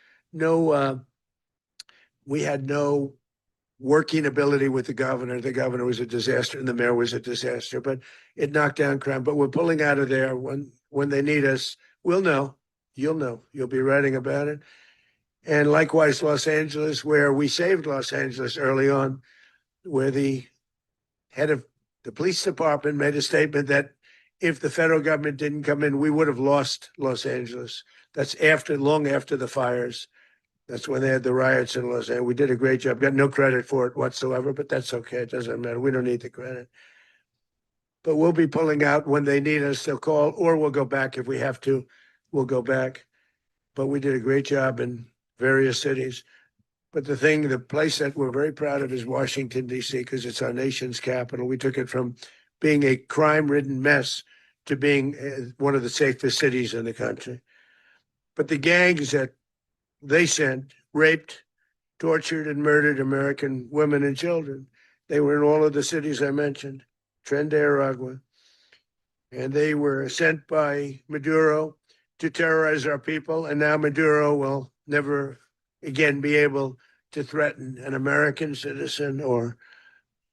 working ability with the governor. The governor was a disaster and the mayor was a disaster, but it knocked down crime. But we're pulling out of there. When they need us, we'll know. You'll know. You'll be writing about it. And likewise, Los Angeles, where we saved Los Angeles early on, where the head of the police department made a statement that if the federal government didn't come in, we would have lost Los Angeles. That's long after the fires. That's when they had the riots in Los Angeles. We did a great job. Got no credit for it whatsoever, but that's okay. It doesn't matter. We don't need the credit. But we'll be pulling out when they need us. They'll call, or we'll go back if we have to. We'll go back. But we did a great job in various cities. But the place that we're very proud of is Washington, D.C., because it's our nation's capital. We took it from being a crime-ridden mess to being one of the safest cities in the country. But the gangs that they sent raped, tortured, and murdered American women and children. They were in all of the cities I mentioned, Tren de Aragua. And they were sent by Maduro to terrorize our people. And now Maduro will never again be able to threaten an American citizen or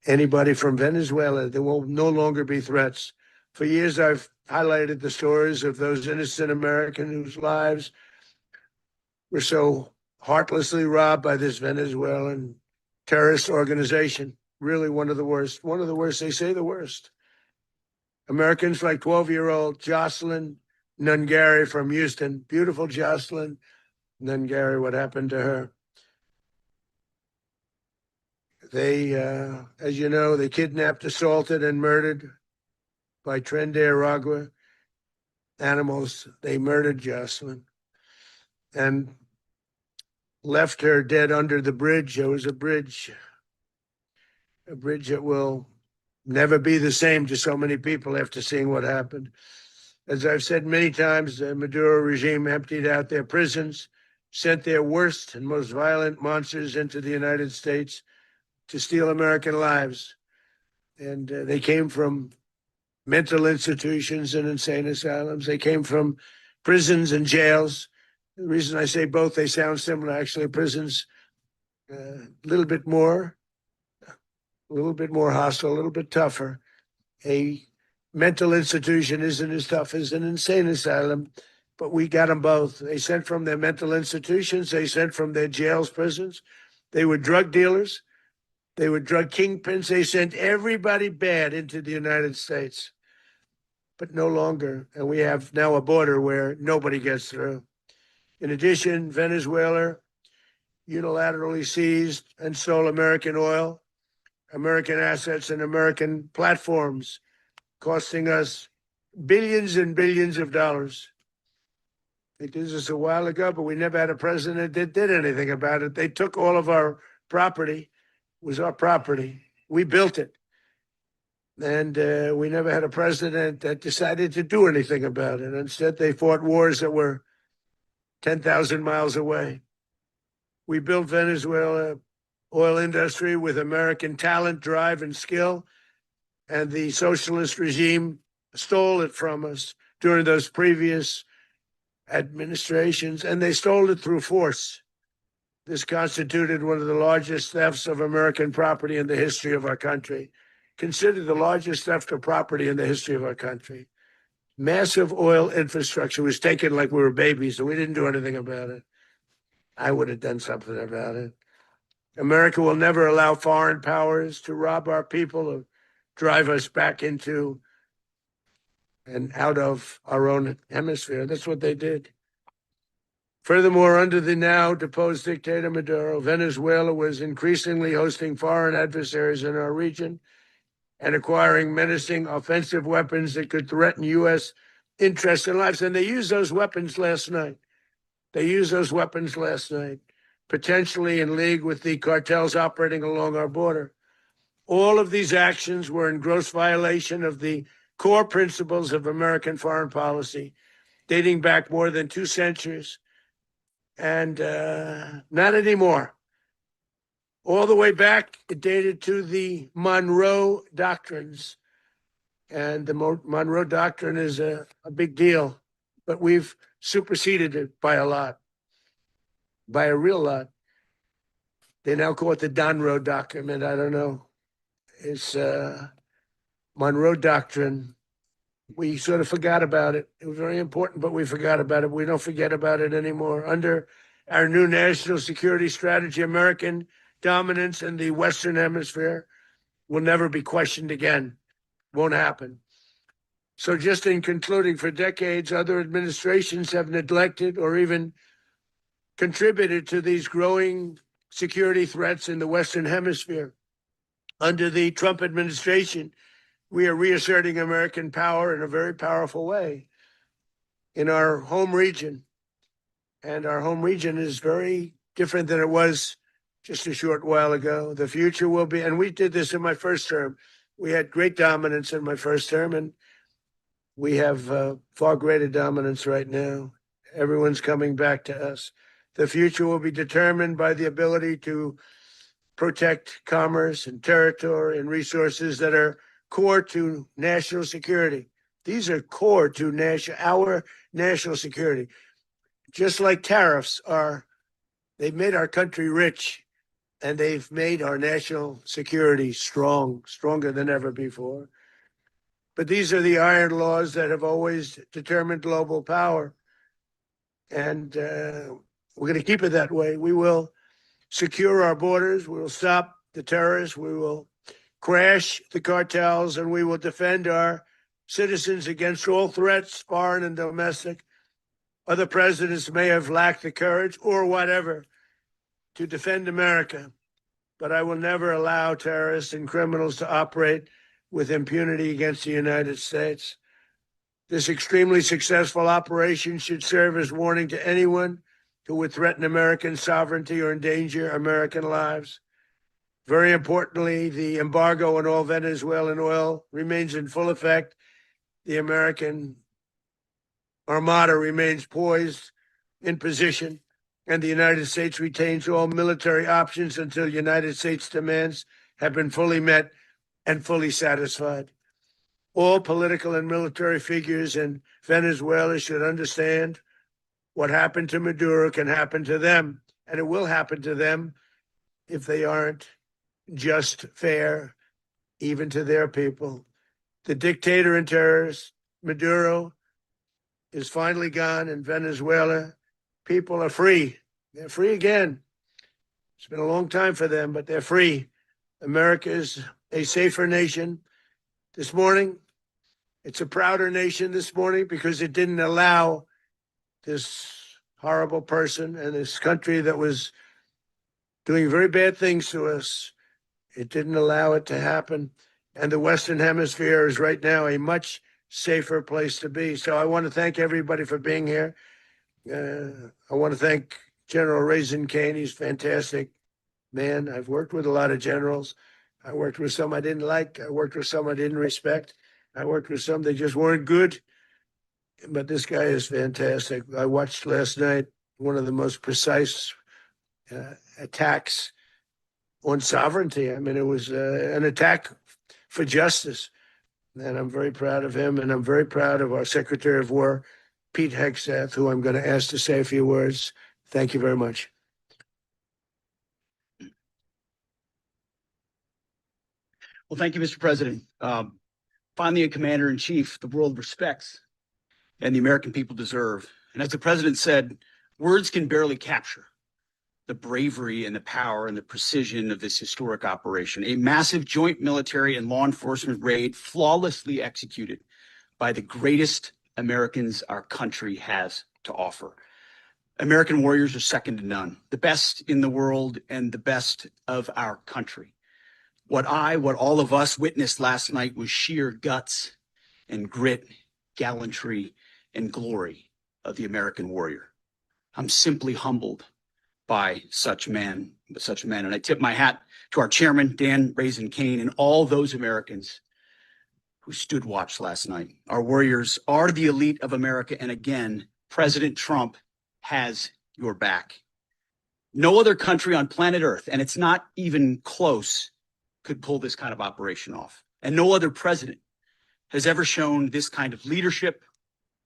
anybody from Venezuela. There will no longer be threats. For years, I've highlighted the stories of those innocent Americans whose lives were so heartlessly robbed by this Venezuelan terrorist organization. Really one of the worst. One of the worst, they say the worst. Americans like 12-year-old Jocelyn Nungari from Houston. Beautiful Jocelyn Nungari, what happened to her? They, as you know, they kidnapped, assaulted, and murdered by Tren de Aragua animals. They murdered Jocelyn and left her dead under the bridge. There was a bridge that will never be the same to so many people after seeing what happened. As I've said many times, the Maduro regime emptied out their prisons, sent their worst and most violent monsters into the United States to steal American lives. And they came from mental institutions and insane asylums. They came from prisons and jails. The reason I say both, they sound similar. Actually, prisons, a little bit more hostile, a little bit tougher. A mental institution isn't as tough as an insane asylum, but we got them both. They sent from their mental institutions. They sent from their jails, prisons. They were drug dealers. They were drug kingpins. They sent everybody bad into the United States, but no longer. And we have now a border where nobody gets through. In addition, Venezuela unilaterally seized and stole American oil, American assets, and American platforms, costing us billions and billions of dollars. They did this a while ago, but we never had a president that did anything about it. They took all of our property. It was our property. We built it. And we never had a president that decided to do anything about it. Instead, they fought wars that were 10,000 miles away. We built Venezuela oil industry with American talent, drive, and skill. And the socialist regime stole it from us during those previous administrations, and they stole it through force. This constituted one of the largest thefts of American property in the history of our country. Considered the largest theft of property in the history of our country. Massive oil infrastructure was taken like we were babies, and we didn't do anything about it. I would have done something about it. America will never allow foreign powers to rob our people or drive us back into and out of our own hemisphere. That's what they did. Furthermore, under the now deposed dictator Maduro, Venezuela was increasingly hosting foreign adversaries in our region and acquiring menacing offensive weapons that could threaten U.S. interests and lives. And they used those weapons last night. Potentially in league with the cartels operating along our border. All of these actions were in gross violation of the core principles of American foreign policy, dating back more than 2 centuries. And not anymore. All the way back, it dated to the Monroe Doctrines. And the Monroe Doctrine is a big deal, but we've superseded it by a lot, by a real lot. They now call it the Monroe Document. I don't know. It's Monroe Doctrine. We sort of forgot about it. It was very important, but we forgot about it. We don't forget about it anymore. Under our new national security strategy, American dominance in the Western Hemisphere will never be questioned again. Won't happen. So just in concluding, for decades, other administrations have neglected or even contributed to these growing security threats in the Western Hemisphere. Under the Trump administration, we are reasserting American power in a very powerful way in our home region. And our home region is very different than it was just a short while ago. The future will be, and we did this in my first term. We had great dominance in my first term, and we have far greater dominance right now. Everyone's coming back to us. The future will be determined by the ability to protect commerce and territory and resources that are core to national security. These are core to our national security. Just like tariffs they've made our country rich, and they've made our national security stronger than ever before. But these are the iron laws that have always determined global power. And we're going to keep it that way. We will secure our borders. We will stop the terrorists. We will crash the cartels, and we will defend our citizens against all threats, foreign and domestic. Other presidents may have lacked the courage or whatever to defend America, but I will never allow terrorists and criminals to operate with impunity against the United States. This extremely successful operation should serve as warning to anyone who would threaten American sovereignty or endanger American lives. Very importantly, the embargo on all Venezuelan oil remains in full effect. The American Armada remains poised in position, and the United States retains all military options until United States demands have been fully met and fully satisfied. All political and military figures in Venezuela should understand what happened to Maduro can happen to them, and it will happen to them if they aren't just fair, even to their people. The dictator and terrorist, Maduro, is finally gone in Venezuela. People are free. They're free again. It's been a long time for them, but they're free. America is a safer nation this morning. It's a prouder nation this morning because it didn't allow this horrible person and this country that was doing very bad things to us. It didn't allow it to happen. And the Western Hemisphere is right now a much safer place to be. So I want to thank everybody for being here. I want to thank General Raisin Kane. He's a fantastic man. I've worked with a lot of generals. I worked with some I didn't like. I worked with some I didn't respect. I worked with some that just weren't good. But this guy is fantastic. I watched last night one of the most precise attacks on sovereignty. I mean, it was an attack for justice. And I'm very proud of him. And I'm very proud of our Secretary of War, Pete Hegseth, who I'm going to ask to say a few words. Thank you very much. Well, thank you, Mr. President. Finally, a commander-in-chief the world respects and the American people deserve. And as the president said, words can barely capture the bravery and the power and the precision of this historic operation, a massive joint military and law enforcement raid flawlessly executed by the greatest Americans our country has to offer. American warriors are second to none, the best in the world and the best of our country. What all of us witnessed last night was sheer guts and grit, gallantry, and glory of the American warrior. I'm simply humbled by such men. And I tip my hat to our chairman, Dan Raisin Kane, and all those Americans who stood watch last night. Our warriors are the elite of America. And again, President Trump has your back. No other country on planet Earth, and it's not even close, could pull this kind of operation off. And no other president has ever shown this kind of leadership,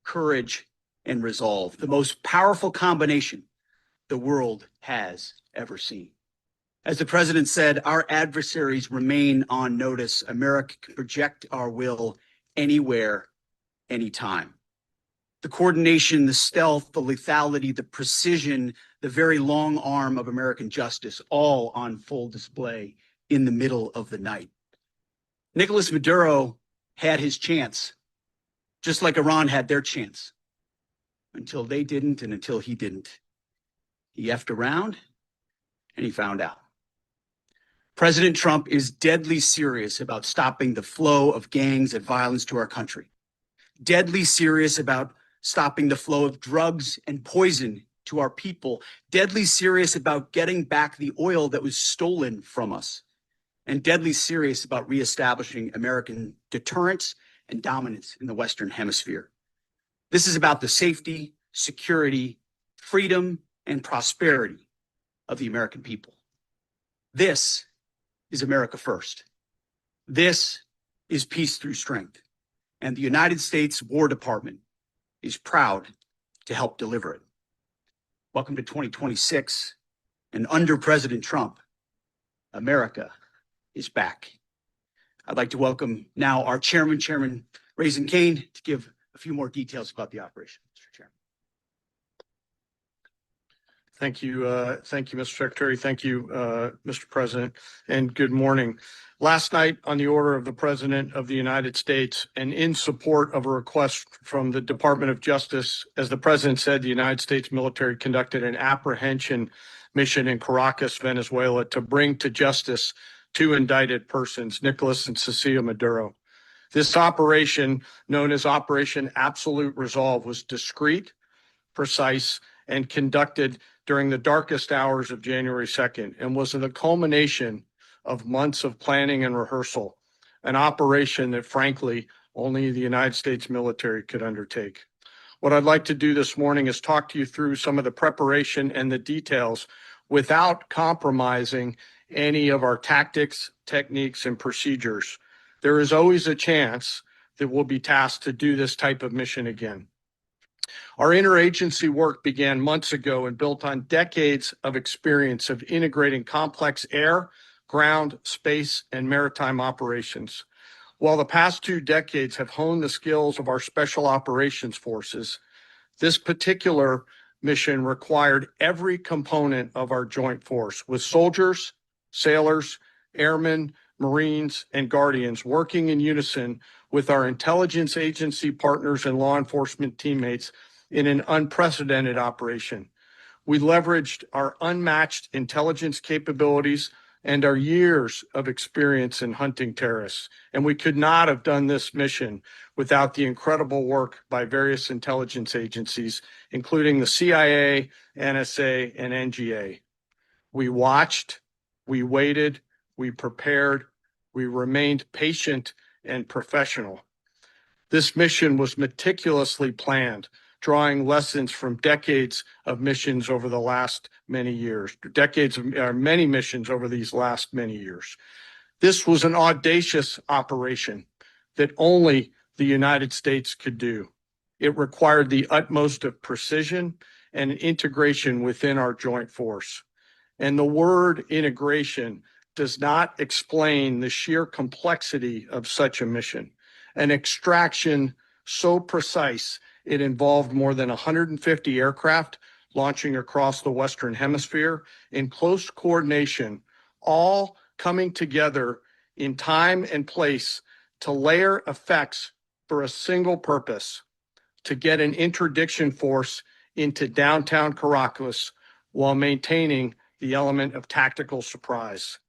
courage, and resolve, the most powerful combination the world has ever seen. As the president said, our adversaries remain on notice. America can project our will anywhere, anytime. The coordination, the stealth, the lethality, the precision, the very long arm of American justice, all on full display in the middle of the night. Nicolás Maduro had his chance, just like Iran had their chance, until they didn't and until he didn't. He effed around and he found out. President Trump is deadly serious about stopping the flow of gangs and violence to our country. Deadly serious about stopping the flow of drugs and poison to our people. Deadly serious about getting back the oil that was stolen from us. And deadly serious about reestablishing American deterrence and dominance in the Western Hemisphere. This is about the safety, security, freedom, and prosperity of the American people. This is America first. This is peace through strength. And the United States War Department is proud to help deliver it. Welcome to 2026. And under President Trump, America is back. I'd like to welcome now our Chairman Raising Cane, to give a few more details about the operation. Mr. Chairman. Thank you, Mr. Secretary. Thank you, Mr. President, and good morning. Last night, on the order of the President of the United States and in support of a request from the Department of Justice, as the President said, the United States military conducted an apprehension mission in Caracas, Venezuela, to bring to justice two indicted persons, Nicolás and Cilia Maduro. This operation, known as Operation Absolute Resolve, was discreet, precise, and conducted during the darkest hours of January 2nd, and was the culmination of months of planning and rehearsal, an operation that, frankly, only the United States military could undertake. What I'd like to do this morning is talk to you through some of the preparation and the details without compromising any of our tactics, techniques, and procedures. There is always a chance that we'll be tasked to do this type of mission again. Our interagency work began months ago and built on decades of experience of integrating complex air, ground, space, and maritime operations. While the past 2 decades have honed the skills of our special operations forces, this particular mission required every component of our joint force, with soldiers, sailors, airmen, Marines, and Guardians working in unison with our intelligence agency partners and law enforcement teammates in an unprecedented operation. We leveraged our unmatched intelligence capabilities and our years of experience in hunting terrorists, and we could not have done this mission without the incredible work by various intelligence agencies, including the CIA, NSA, and NGA. We watched, we waited, we prepared, we remained patient and professional. This mission was meticulously planned, drawing lessons from decades of missions over the last many years, many missions over these last many years. This was an audacious operation that only the United States could do. It required the utmost of precision and integration within our joint force. And the word integration does not explain the sheer complexity of such a mission. An extraction so precise, it involved more than 150 aircraft launching across the Western Hemisphere in close coordination, all coming together in time and place to layer effects for a single purpose: to get an interdiction force into downtown Caracas while maintaining the element of tactical surprise.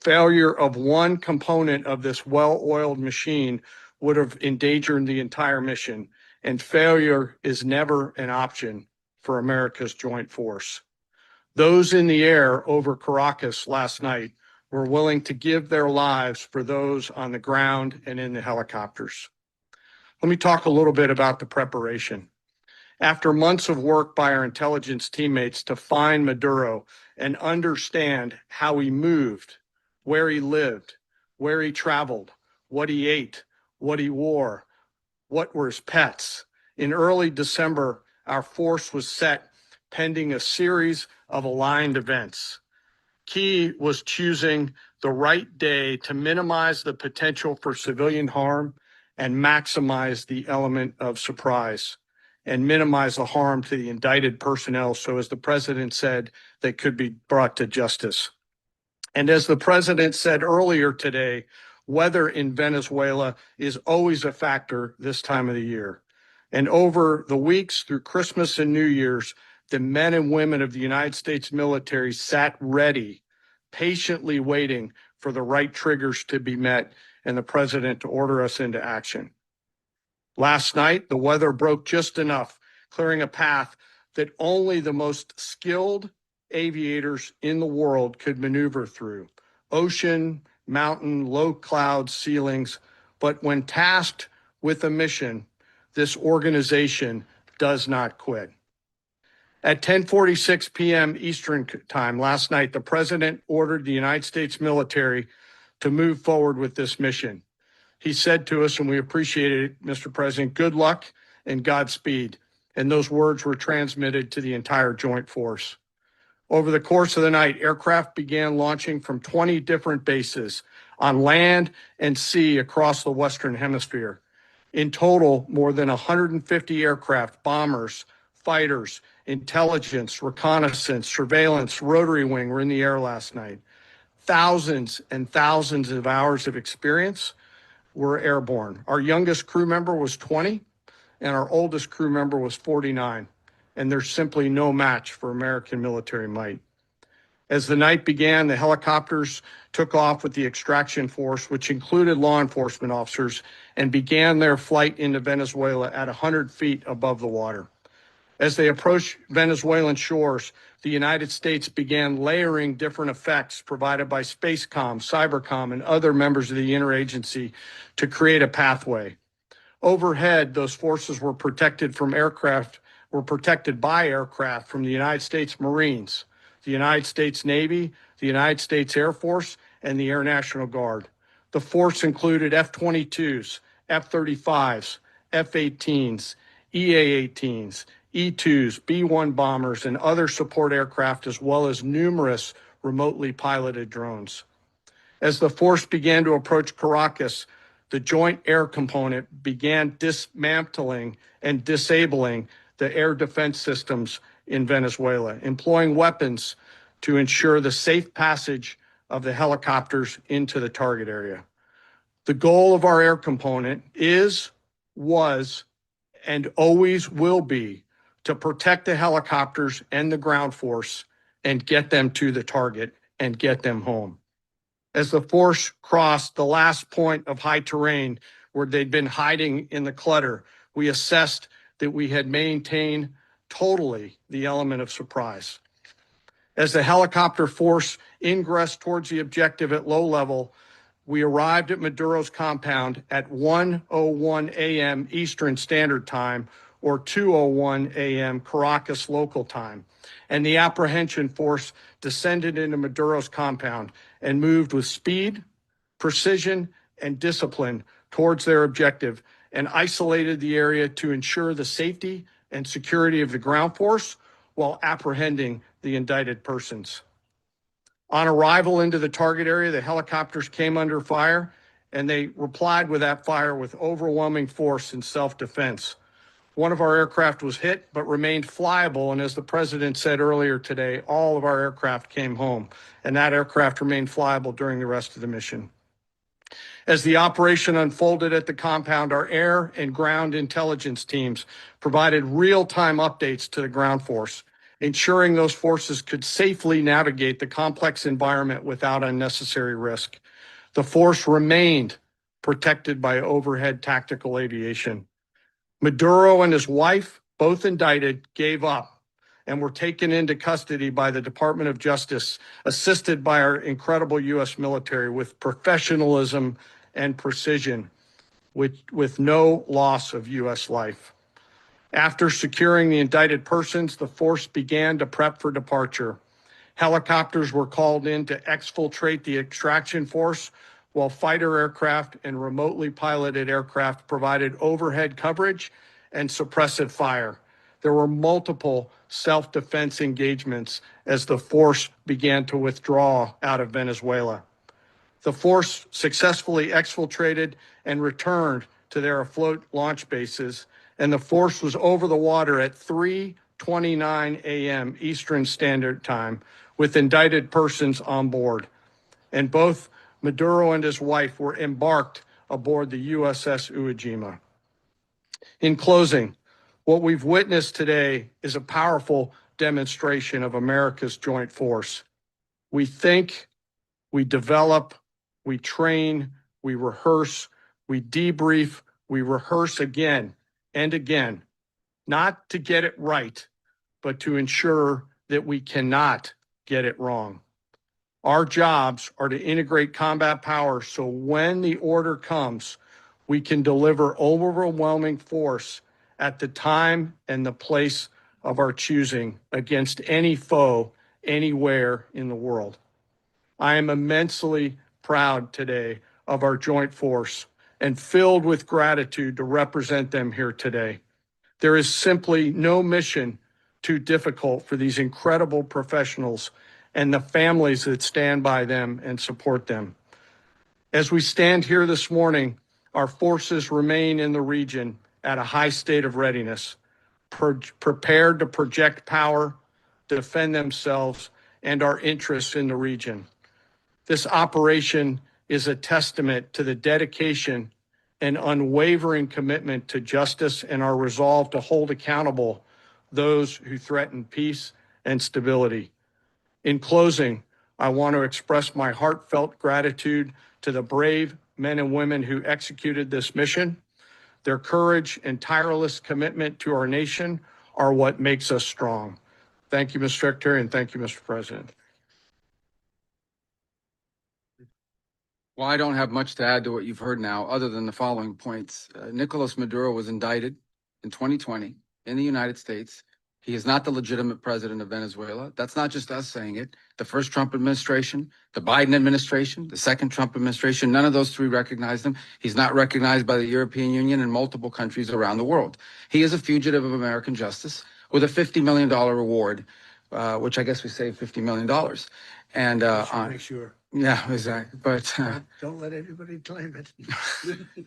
Failure of one component of this well-oiled machine would have endangered the entire mission, and failure is never an option for America's joint force. Those in the air over Caracas last night were willing to give their lives for those on the ground and in the helicopters. Let me talk a little bit about the preparation. After months of work by our intelligence teammates to find Maduro and understand how he moved, where he lived, where he traveled, what he ate, what he wore, what were his pets, in early December, our force was set pending a series of aligned events. Key was choosing the right day to minimize the potential for civilian harm and maximize the element of surprise, and minimize the harm to the indicted personnel, so as the President said, they could be brought to justice. And as the President said earlier today, weather in Venezuela is always a factor this time of the year. And over the weeks through Christmas and New Year's, the men and women of the United States military sat ready, patiently waiting for the right triggers to be met and the president to order us into action. Last night, the weather broke just enough, clearing a path that only the most skilled aviators in the world could maneuver through. Ocean, mountain, low cloud ceilings. But when tasked with a mission, this organization does not quit. At 10:46 p.m. Eastern time last night, the president ordered the United States military to move forward with this mission. He said to us, and we appreciated it, Mr. President, good luck and Godspeed. And those words were transmitted to the entire joint force. Over the course of the night, aircraft began launching from 20 different bases on land and sea across the Western Hemisphere. In total, more than 150 aircraft, bombers, fighters, intelligence, reconnaissance, surveillance, rotary wing were in the air last night. Thousands and thousands of hours of experience were airborne. Our youngest crew member was 20, and our oldest crew member was 49. And there's simply no match for American military might. As the night began, the helicopters took off with the extraction force, which included law enforcement officers, and began their flight into Venezuela at 100 feet above the water. As they approached Venezuelan shores, the United States began layering different effects provided by Spacecom, Cybercom, and other members of the interagency to create a pathway. Overhead, those forces were protected by aircraft from the United States Marines, the United States Navy, the United States Air Force, and the Air National Guard. The force included F-22s, F-35s, F-18s, EA-18s, E-2s, B-1 bombers, and other support aircraft, as well as numerous remotely piloted drones. As the force began to approach Caracas, the Joint Air Component began dismantling and disabling the air defense systems in Venezuela, employing weapons to ensure the safe passage of the helicopters into the target area. The goal of our air component was, and always will be to protect the helicopters and the ground force and get them to the target and get them home. As the force crossed the last point of high terrain where they'd been hiding in the clutter, we assessed that we had maintained totally the element of surprise. As the helicopter force ingressed towards the objective at low level, we arrived at Maduro's compound at 1:01 a.m. Eastern Standard Time, or 2:01 a.m. Caracas local time, and the apprehension force descended into Maduro's compound and moved with speed, precision, and discipline towards their objective, and isolated the area to ensure the safety and security of the ground force while apprehending the indicted persons. On arrival into the target area, the helicopters came under fire, and they replied with that fire with overwhelming force in self-defense. One of our aircraft was hit, but remained flyable, and as the president said earlier today, all of our aircraft came home, and that aircraft remained flyable during the rest of the mission. As the operation unfolded at the compound, our air and ground intelligence teams provided real-time updates to the ground force, ensuring those forces could safely navigate the complex environment without unnecessary risk. The force remained protected by overhead tactical aviation. Maduro and his wife, both indicted, gave up and were taken into custody by the Department of Justice, assisted by our incredible U.S. military with professionalism and precision, with no loss of U.S. life. After securing the indicted persons, the force began to prep for departure. Helicopters were called in to exfiltrate the extraction force, while fighter aircraft and remotely piloted aircraft provided overhead coverage and suppressive fire. There were multiple self-defense engagements as the force began to withdraw out of Venezuela. The force successfully exfiltrated and returned to their afloat launch bases, and the force was over the water at 3:29 a.m. Eastern Standard Time with indicted persons on board. And both Maduro and his wife were embarked aboard the USS Iwo Jima. In closing, what we've witnessed today is a powerful demonstration of America's joint force. We think, we develop, we train, we rehearse, we debrief, we rehearse again and again, not to get it right, but to ensure that we cannot get it wrong. Our jobs are to integrate combat power so when the order comes, we can deliver overwhelming force at the time and the place of our choosing against any foe anywhere in the world. I am immensely proud today of our joint force and filled with gratitude to represent them here today. There is simply no mission too difficult for these incredible professionals and the families that stand by them and support them. As we stand here this morning, our forces remain in the region at a high state of readiness, prepared to project power, defend themselves, and our interests in the region. This operation is a testament to the dedication and unwavering commitment to justice and our resolve to hold accountable those who threaten peace and stability. In closing, I want to express my heartfelt gratitude to the brave men and women who executed this mission. Their courage and tireless commitment to our nation are what makes us strong. Thank you, Mr. Secretary, and thank you, Mr. President. Well, I don't have much to add to what you've heard now, other than the following points. Nicolás Maduro was indicted in 2020 in the United States. He is not the legitimate president of Venezuela. That's not just us saying it. The first Trump administration, the Biden administration, the second Trump administration, none of those three recognized him. He's not recognized by the European Union and multiple countries around the world. He is a fugitive of American justice with a $50 million reward, which I guess we saved $50 million. And Make sure. yeah, exactly. But Don't let anybody claim it.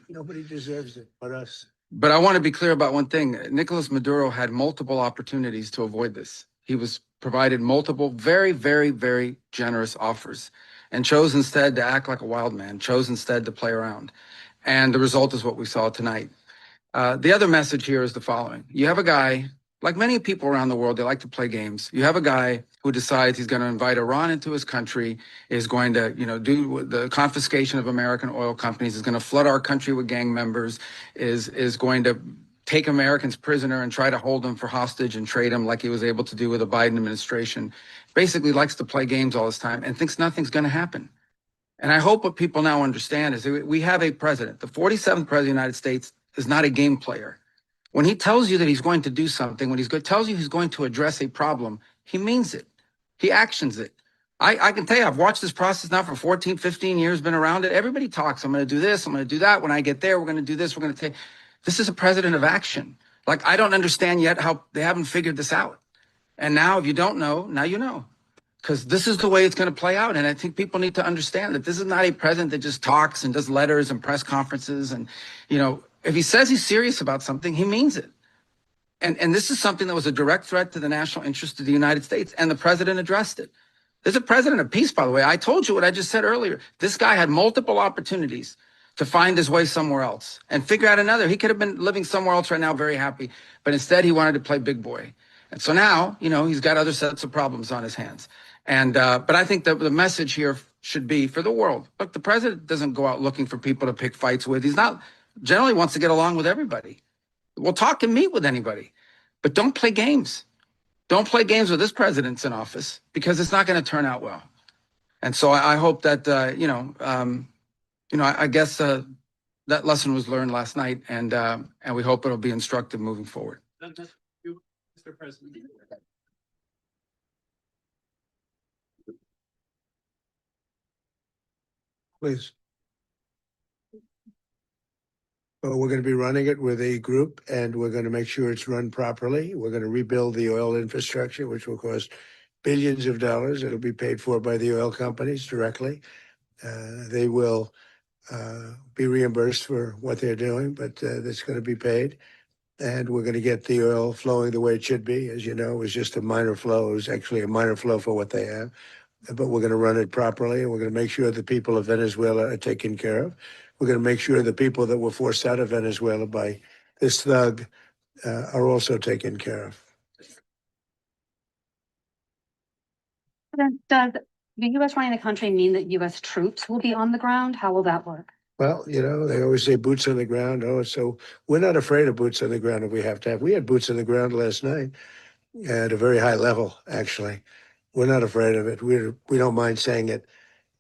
Nobody deserves it but us. But I want to be clear about one thing. Nicolás Maduro had multiple opportunities to avoid this. He was provided multiple very, very, very generous offers and chose instead to act like a wild man, chose instead to play around. And the result is what we saw tonight. The other message here is the following. You have a guy, like many people around the world, they like to play games. You have a guy who decides he's going to invite Iran into his country, is going to, do the confiscation of American oil companies, is going to flood our country with gang members, is going to take Americans prisoner and try to hold them for hostage and trade them like he was able to do with the Biden administration. Basically likes to play games all this time and thinks nothing's going to happen. And I hope what people now understand is that we have a president. The 47th president of the United States is not a game player. When he tells you that he's going to do something, when tells you he's going to address a problem, he means it. He actions it. I can tell you, I've watched this process now for 14, 15 years, been around it. Everybody talks, I'm going to do this, I'm going to do that. When I get there, we're going to do this, we're going to take. This is a president of action. Like, I don't understand yet how they haven't figured this out. And now, if you don't know, now you know. Because this is the way it's going to play out. And I think people need to understand that this is not a president that just talks and does letters and press conferences. And, if he says he's serious about something, he means it. And this is something that was a direct threat to the national interest of the United States, and the president addressed it. There's a president of peace, by the way. I told you what I just said earlier. This guy had multiple opportunities to find his way somewhere else and figure out another. He could have been living somewhere else right now, very happy, but instead he wanted to play big boy. And so now, he's got other sets of problems on his hands. And but I think that the message here should be for the world. Look, the president doesn't go out looking for people to pick fights with. He's not generally wants to get along with everybody. We'll talk and meet with anybody, but don't play games. Don't play games with this president's in office, because it's not going to turn out well. And so I hope that, I guess that lesson was learned last night, and we hope it'll be instructive moving forward. Mr. President. Please. Well, we're going to be running it with a group, and we're going to make sure it's run properly. We're going to rebuild the oil infrastructure, which will cost billions of dollars. It'll be paid for by the oil companies directly. They will be reimbursed for what they're doing, but that's going to be paid. And we're going to get the oil flowing the way it should be. As you know, it was just a minor flow. It was actually a minor flow for what they have. But we're going to run it properly, and we're going to make sure the people of Venezuela are taken care of. We're going to make sure the people that were forced out of Venezuela by this thug are also taken care of. President, does the U.S. running the country mean that U.S. troops will be on the ground? How will that work? Well, they always say boots on the ground. Oh, so we're not afraid of boots on the ground if we have to have. We had boots on the ground last night at a very high level, actually. We're not afraid of it. We don't mind saying it,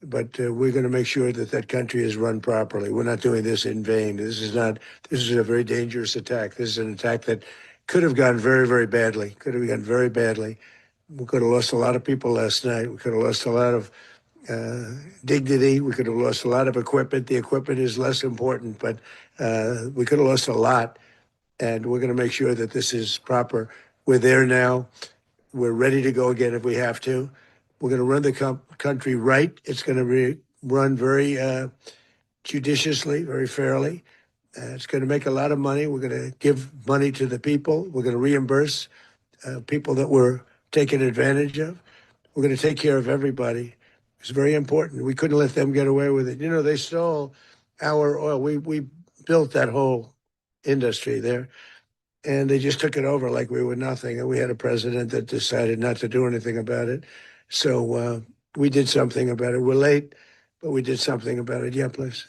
but we're going to make sure that that country is run properly. We're not doing this in vain. This is a very dangerous attack. This is an attack that could have gone very, very badly. Could have gone very badly. We could have lost a lot of people last night. We could have lost a lot of dignity. We could have lost a lot of equipment. The equipment is less important, but we could have lost a lot. And we're going to make sure that this is proper. We're there now. We're ready to go again if we have to. We're going to run the country right. It's going to be run very judiciously, very fairly. It's going to make a lot of money. We're going to give money to the people. We're going to reimburse people that were taken advantage of. We're going to take care of everybody. It's very important. We couldn't let them get away with it. They stole our oil. We built that whole industry there, and they just took it over like we were nothing. And we had a president that decided not to do anything about it. So we did something about it. We're late, but we did something about it. Yeah, please.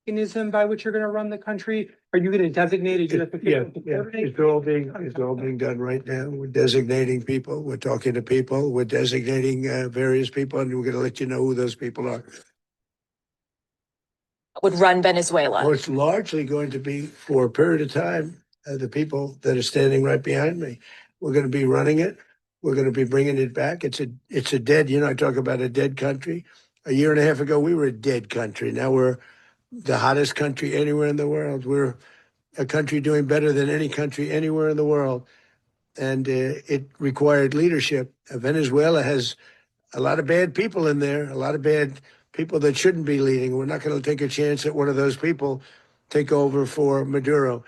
Mechanism by which you're going to run the country? Are you going to designate a U.S. official to coordinate? It's all being done right now. We're designating people. We're talking to people. We're designating various people, and we're going to let you know who those people are. Would run Venezuela? Well, it's largely going to be for a period of time. The people that are standing right behind me, we're going to be running it. We're going to be bringing it back. It's a dead. I talk about a dead country. A year and a half ago, we were a dead country. Now we're the hottest country anywhere in the world. We're a country doing better than any country anywhere in the world. And it required leadership. Venezuela has a lot of bad people in there, a lot of bad people that shouldn't be leading. We're not going to take a chance that one of those people take over for Maduro.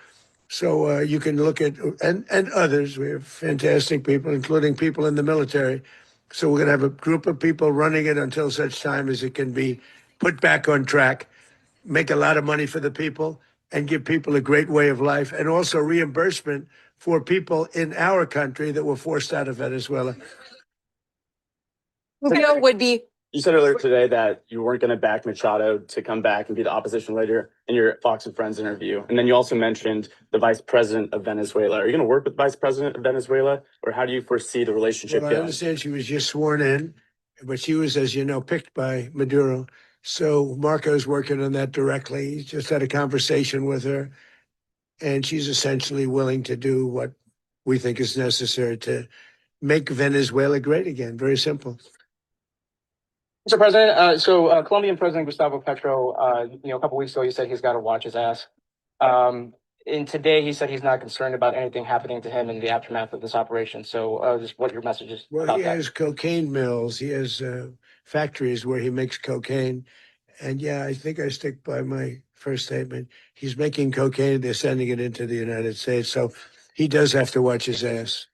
So you can look at, and others, we have fantastic people, including people in the military. So we're going to have a group of people running it until such time as it can be put back on track, make a lot of money for the people, and give people a great way of life, and also reimbursement for people in our country that were forced out of Venezuela. Rubio would be. You said earlier today that you weren't going to back Machado to come back and be the opposition leader in your Fox and Friends interview. And then you also mentioned the vice president of Venezuela. Are you going to work with the vice president of Venezuela, or how do you foresee the relationship Well, I going? understand she was just sworn in, but she was, as you know, picked by Maduro. So Marco's working on that directly. He just had a conversation with her, and she's essentially willing to do what we think is necessary to make Venezuela great again. Very simple. Mr. President, Colombian President Gustavo Petro, a couple weeks ago, he said he's got to watch his ass. And today he said he's not concerned about anything happening to him in the aftermath of this operation. So just what your message is Well, about he that. has cocaine mills. He has factories where he makes cocaine. And yeah, I think I stick by my first statement. He's making cocaine. They're sending it into the United States. So he does have to watch his ass.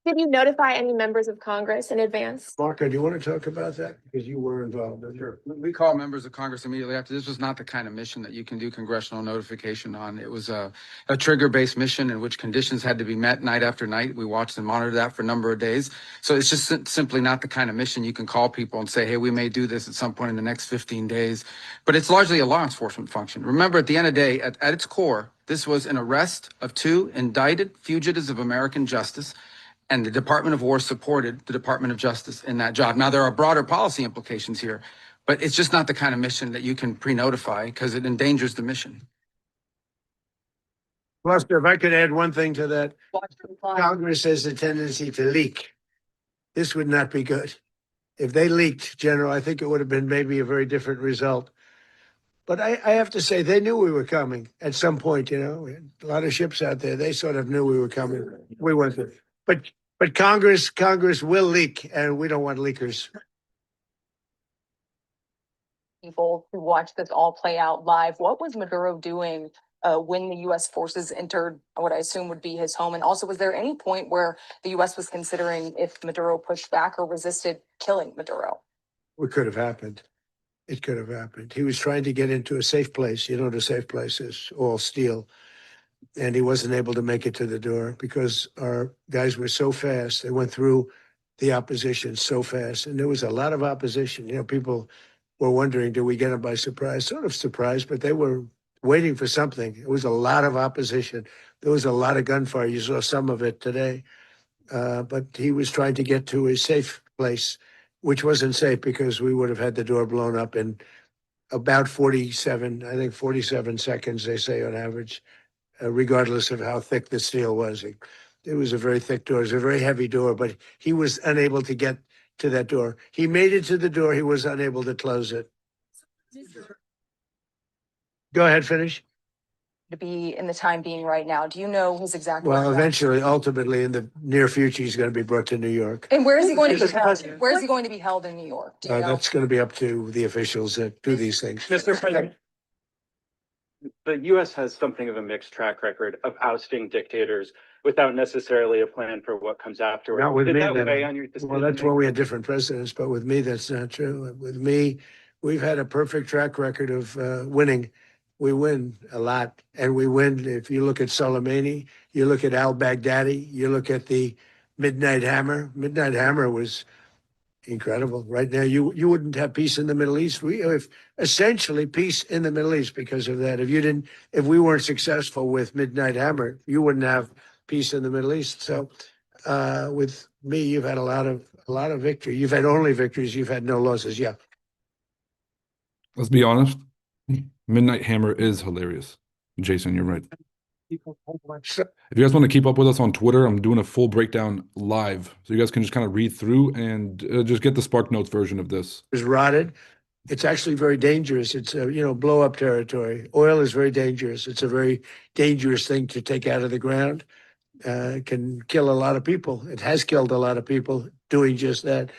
Did you notify any members of Congress in advance? Marco, do you want to talk about that? Because you were involved. Sure. We call members of Congress immediately after. This was not the kind of mission that you can do congressional notification on. It was a trigger-based mission in which conditions had to be met night after night. We watched and monitored that for a number of days. So it's just simply not the kind of mission you can call people and say, hey, we may do this at some point in the next 15 days. But it's largely a law enforcement function. Remember, at the end of the day, at its core, this was an arrest of 2 indicted fugitives of American justice, and the Department of War supported the Department of Justice in that job. Now, there are broader policy implications here, but it's just not the kind of mission that you can pre-notify because it endangers the mission. Lester, if I could add one thing to that, Congress has a tendency to leak. This would not be good. If they leaked, General, I think it would have been maybe a very different result. But I have to say, they knew we were coming at some point, a lot of ships out there. They sort of knew we were coming. We weren't. But Congress will leak, and we don't want leakers. People who watch this all play out live. What was Maduro doing when the U.S. forces entered what I assume would be his home? And also, was there any point where the U.S. was considering if Maduro pushed back or resisted killing Maduro? It could have happened. It could have happened. He was trying to get into a safe place. The safe place is all steel. and he wasn't able to make it to the door because our guys were so fast. They went through the opposition so fast, and there was a lot of opposition. You know, people were wondering, do we get them by surprise? Sort of surprised, but they were waiting for something. It was a lot of opposition. There was a lot of gunfire. You saw some of it today. But he was trying to get to a safe place, which wasn't safe because we would have had the door blown up in about 47, I think 47 seconds, they say on average, regardless of how thick the steel was. It was a very thick door. It was a very heavy door, but he was unable to get to that door. He made it to the door. He was unable to close it. Go ahead, finish. To be in the time being right now, do you know his exact? Well, whereabouts? eventually, ultimately, in the near future, he's going to be brought to New York. And where is he going to be held? Where is he going to be held in New York? Do you know? That's going to be up to the officials that do these things. Mr. President, the U.S. has something of a mixed track record of ousting dictators without necessarily a plan for what comes afterwards. Not with Did me, that then. weigh on your decision? Well, that's why we had different presidents, but with me, that's not true. With me, we've had a perfect track record of winning. We win a lot, and we win. If you look at Soleimani, you look at al-Baghdadi, you look at the Midnight Hammer. Midnight Hammer was incredible. Right now, you wouldn't have peace in the Middle East. We have essentially peace in the Middle East because of that. If we weren't successful with Midnight Hammer, you wouldn't have peace in the Middle East. So, with me, you've had a lot of victory. You've had only victories. You've had no losses. Yeah. Let's be honest. Midnight Hammer is hilarious. Jason, you're right. If you guys want to keep up with us on Twitter, I'm doing a full breakdown live. So you guys can just kind of read through and just get the Spark Notes version of this. Is rotted. It's actually very dangerous. It's blow up territory. Oil is very dangerous. It's a very dangerous thing to take out of the ground. It can kill a lot of people. It has killed a lot of people doing just that.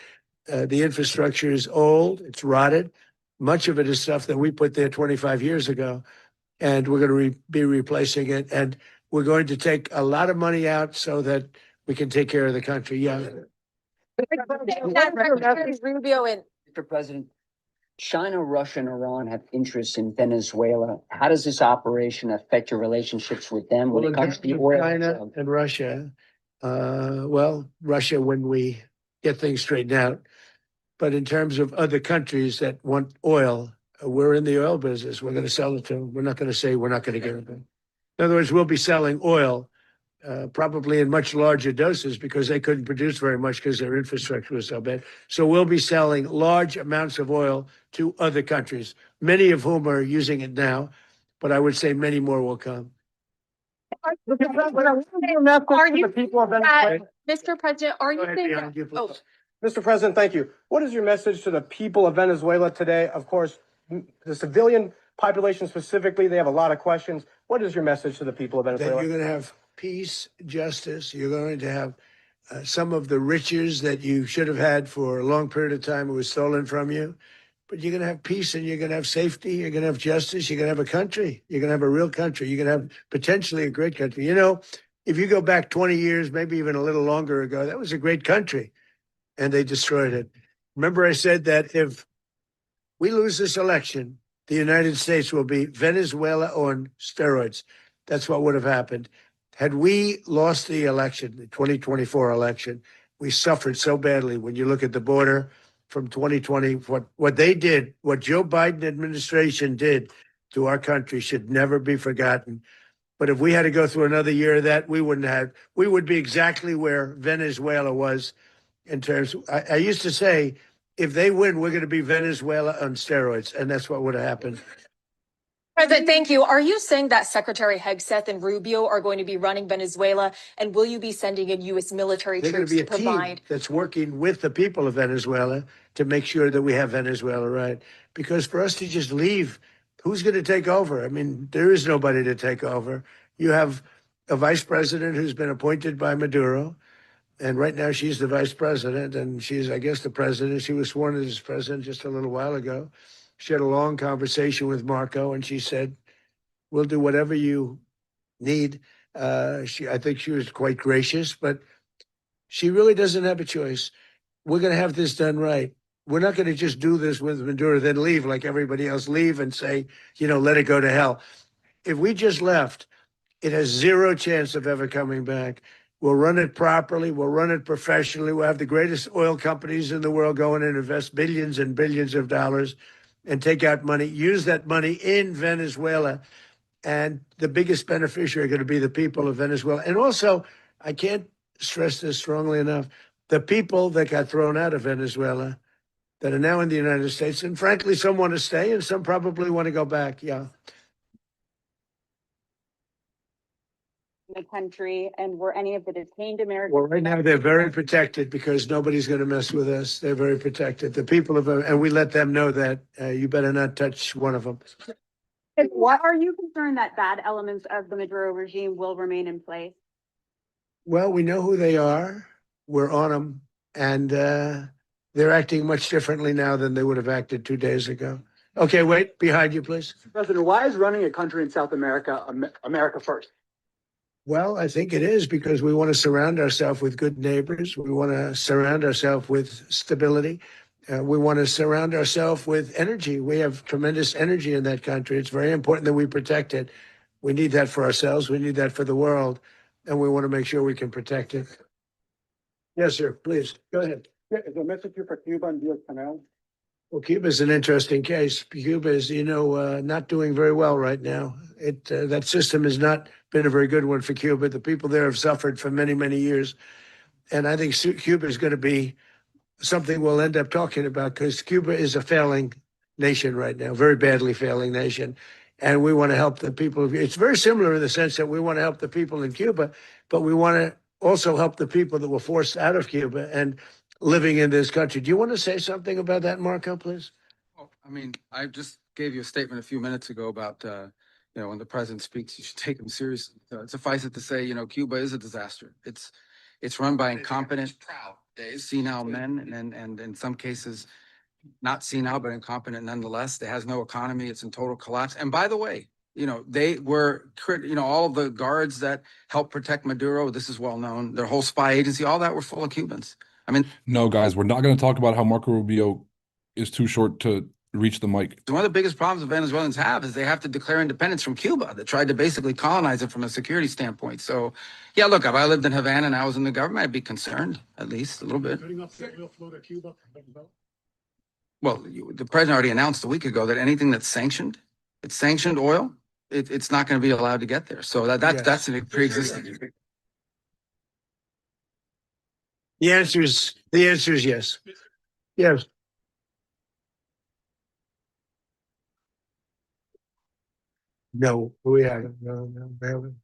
The infrastructure is old. It's rotted. Much of it is stuff that we put there 25 years ago, and we're going to be replacing it. And we're going to take a lot of money out so that we can take care of the country. Yeah. Rubio and Mr. President, China, Russia, and Iran have interests in Venezuela. How does this operation affect your relationships with them when it comes to oil? China and Russia, Russia when we get things straightened out. But in terms of other countries that want oil, we're in the oil business. We're going to sell it to them. We're not going to say we're not going to get it. In other words, we'll be selling oil probably in much larger doses because they couldn't produce very much because their infrastructure was so bad. So we'll be selling large amounts of oil to other countries, many of whom are using it now, but I would say many more will come. Mr. President, are you saying? Mr. President, thank you. What is your message to the people of Venezuela today? Of course, the civilian population specifically, they have a lot of questions. What is your message to the people of Venezuela? That you're going to have peace, justice. You're going to have some of the riches that you should have had for a long period of time. It was stolen from you. But you're going to have peace and you're going to have safety. You're going to have justice. You're going to have a country. You're going to have a real country. You're going to have potentially a great country. You know, if you go back 20 years, maybe even a little longer ago, that was a great country. And they destroyed it. Remember, I said that if we lose this election, the United States will be Venezuela on steroids. That's what would have happened. Had we lost the election, the 2024 election, we suffered so badly. When you look at the border from 2020, what they did, what Joe Biden administration did to our country should never be forgotten. But if we had to go through another year of that, we would be exactly where Venezuela was. In terms, I used to say, if they win, we're going to be Venezuela on steroids, and that's what would have happened. President, thank you. Are you saying that Secretary Hegseth and Rubio are going to be running Venezuela, and will you be sending in U.S. military They're going troops to be a to provide? team that's working with the people of Venezuela to make sure that we have Venezuela right. Because for us to just leave, who's going to take over? I mean, there is nobody to take over. You have a vice president who's been appointed by Maduro. And right now she's the vice president and she's, I guess, the president. She was sworn in as president just a little while ago. She had a long conversation with Marco and she said, we'll do whatever you need. I think she was quite gracious, but she really doesn't have a choice. We're going to have this done right. We're not going to just do this with Maduro, then leave like everybody else, leave and say, let it go to hell. If we just left, It has zero chance of ever coming back. We'll run it properly. We'll run it professionally. We'll have the greatest oil companies in the world go in and invest billions and billions of dollars and take out money, use that money in Venezuela. And the biggest beneficiary are going to be the people of Venezuela. And also, I can't stress this strongly enough, the people that got thrown out of Venezuela that are now in the United States. And frankly, some want to stay and some probably want to go back. Yeah. The country, and were any of the detained Americans? Well, right now they're very protected because nobody's going to mess with us. They're very protected. The people of, and we let them know that you better not touch one of them. What are you concerned that bad elements of the Maduro regime will remain in place? Well, we know who they are. We're on them, and they're acting much differently now than they would have acted 2 days ago. Okay, wait, behind you, please. President, why is running a country in South America, America first? Well, I think it is because we want to surround ourselves with good neighbors. We want to surround ourselves with stability. We want to surround ourselves with energy. We have tremendous energy in that country. It's very important that we protect it. We need that for ourselves. We need that for the world. And we want to make sure we can protect it. Yes, sir. Please, go ahead. Is the message here for Cuba and Diaz Canel? Well, Cuba is an interesting case. Cuba is, not doing very well right now. That system has not been a very good one for Cuba. The people there have suffered for many, many years. And I think Cuba is going to be something we'll end up talking about because Cuba is a failing nation right now, very badly failing nation. And we want to help the people. It's very similar in the sense that we want to help the people in Cuba, but we want to also help the people that were forced out of Cuba and living in this country. Do you want to say something about that, Marco, please? Well, I mean, I just gave you a statement a few minutes ago about, when the president speaks, you should take him seriously. Suffice it to say, Cuba is a disaster. It's run by incompetent, senile men, and in some cases, not senile, but incompetent nonetheless. It has no economy. It's in total collapse. And by the way, they were, all of the guards that helped protect Maduro, this is well known, their whole spy agency, all that were full of Cubans. I mean, No, guys, we're not going to talk about how Marco Rubio is too short to reach the mic. one of the biggest problems the Venezuelans have is they have to declare independence from Cuba. They tried to basically colonize it from a security standpoint. So, yeah, look, if I lived in Havana and I was in the government, I'd be concerned, at least a little bit. Well, the president already announced a week ago that anything that's sanctioned, it's sanctioned oil, it's not going to be allowed to get there. So that's a pre-existing. The answer is yes. Yes. No, we haven't. No, we haven't.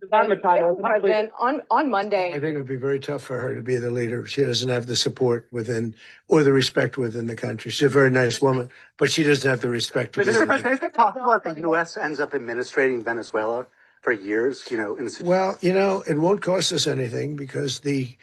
President, on Monday. I think it would be very tough for her to be the leader. She doesn't have the support within or the respect within the country. She's a very nice woman, but she doesn't have the respect. Mr. President, is it possible that the U.S. ends up administrating Venezuela for years? Well, it won't cost us anything because the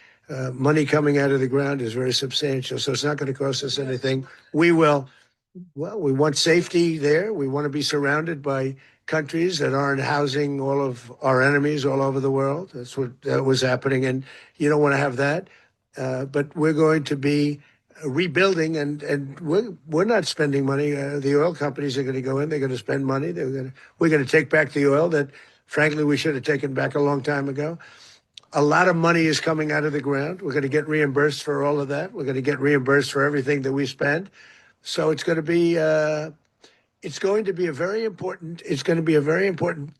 money coming out of the ground is very substantial. So it's not going to cost us anything. We want safety there. We want to be surrounded by countries that aren't housing all of our enemies all over the world. That's what was happening. And you don't want to have that. But we're going to be rebuilding and we're not spending money. The oil companies are going to go in. They're going to spend money. We're going to take back the oil that, frankly, we should have taken back a long time ago. A lot of money is coming out of the ground. We're going to get reimbursed for all of that. We're going to get reimbursed for everything that we spend. So it's going to be a very important.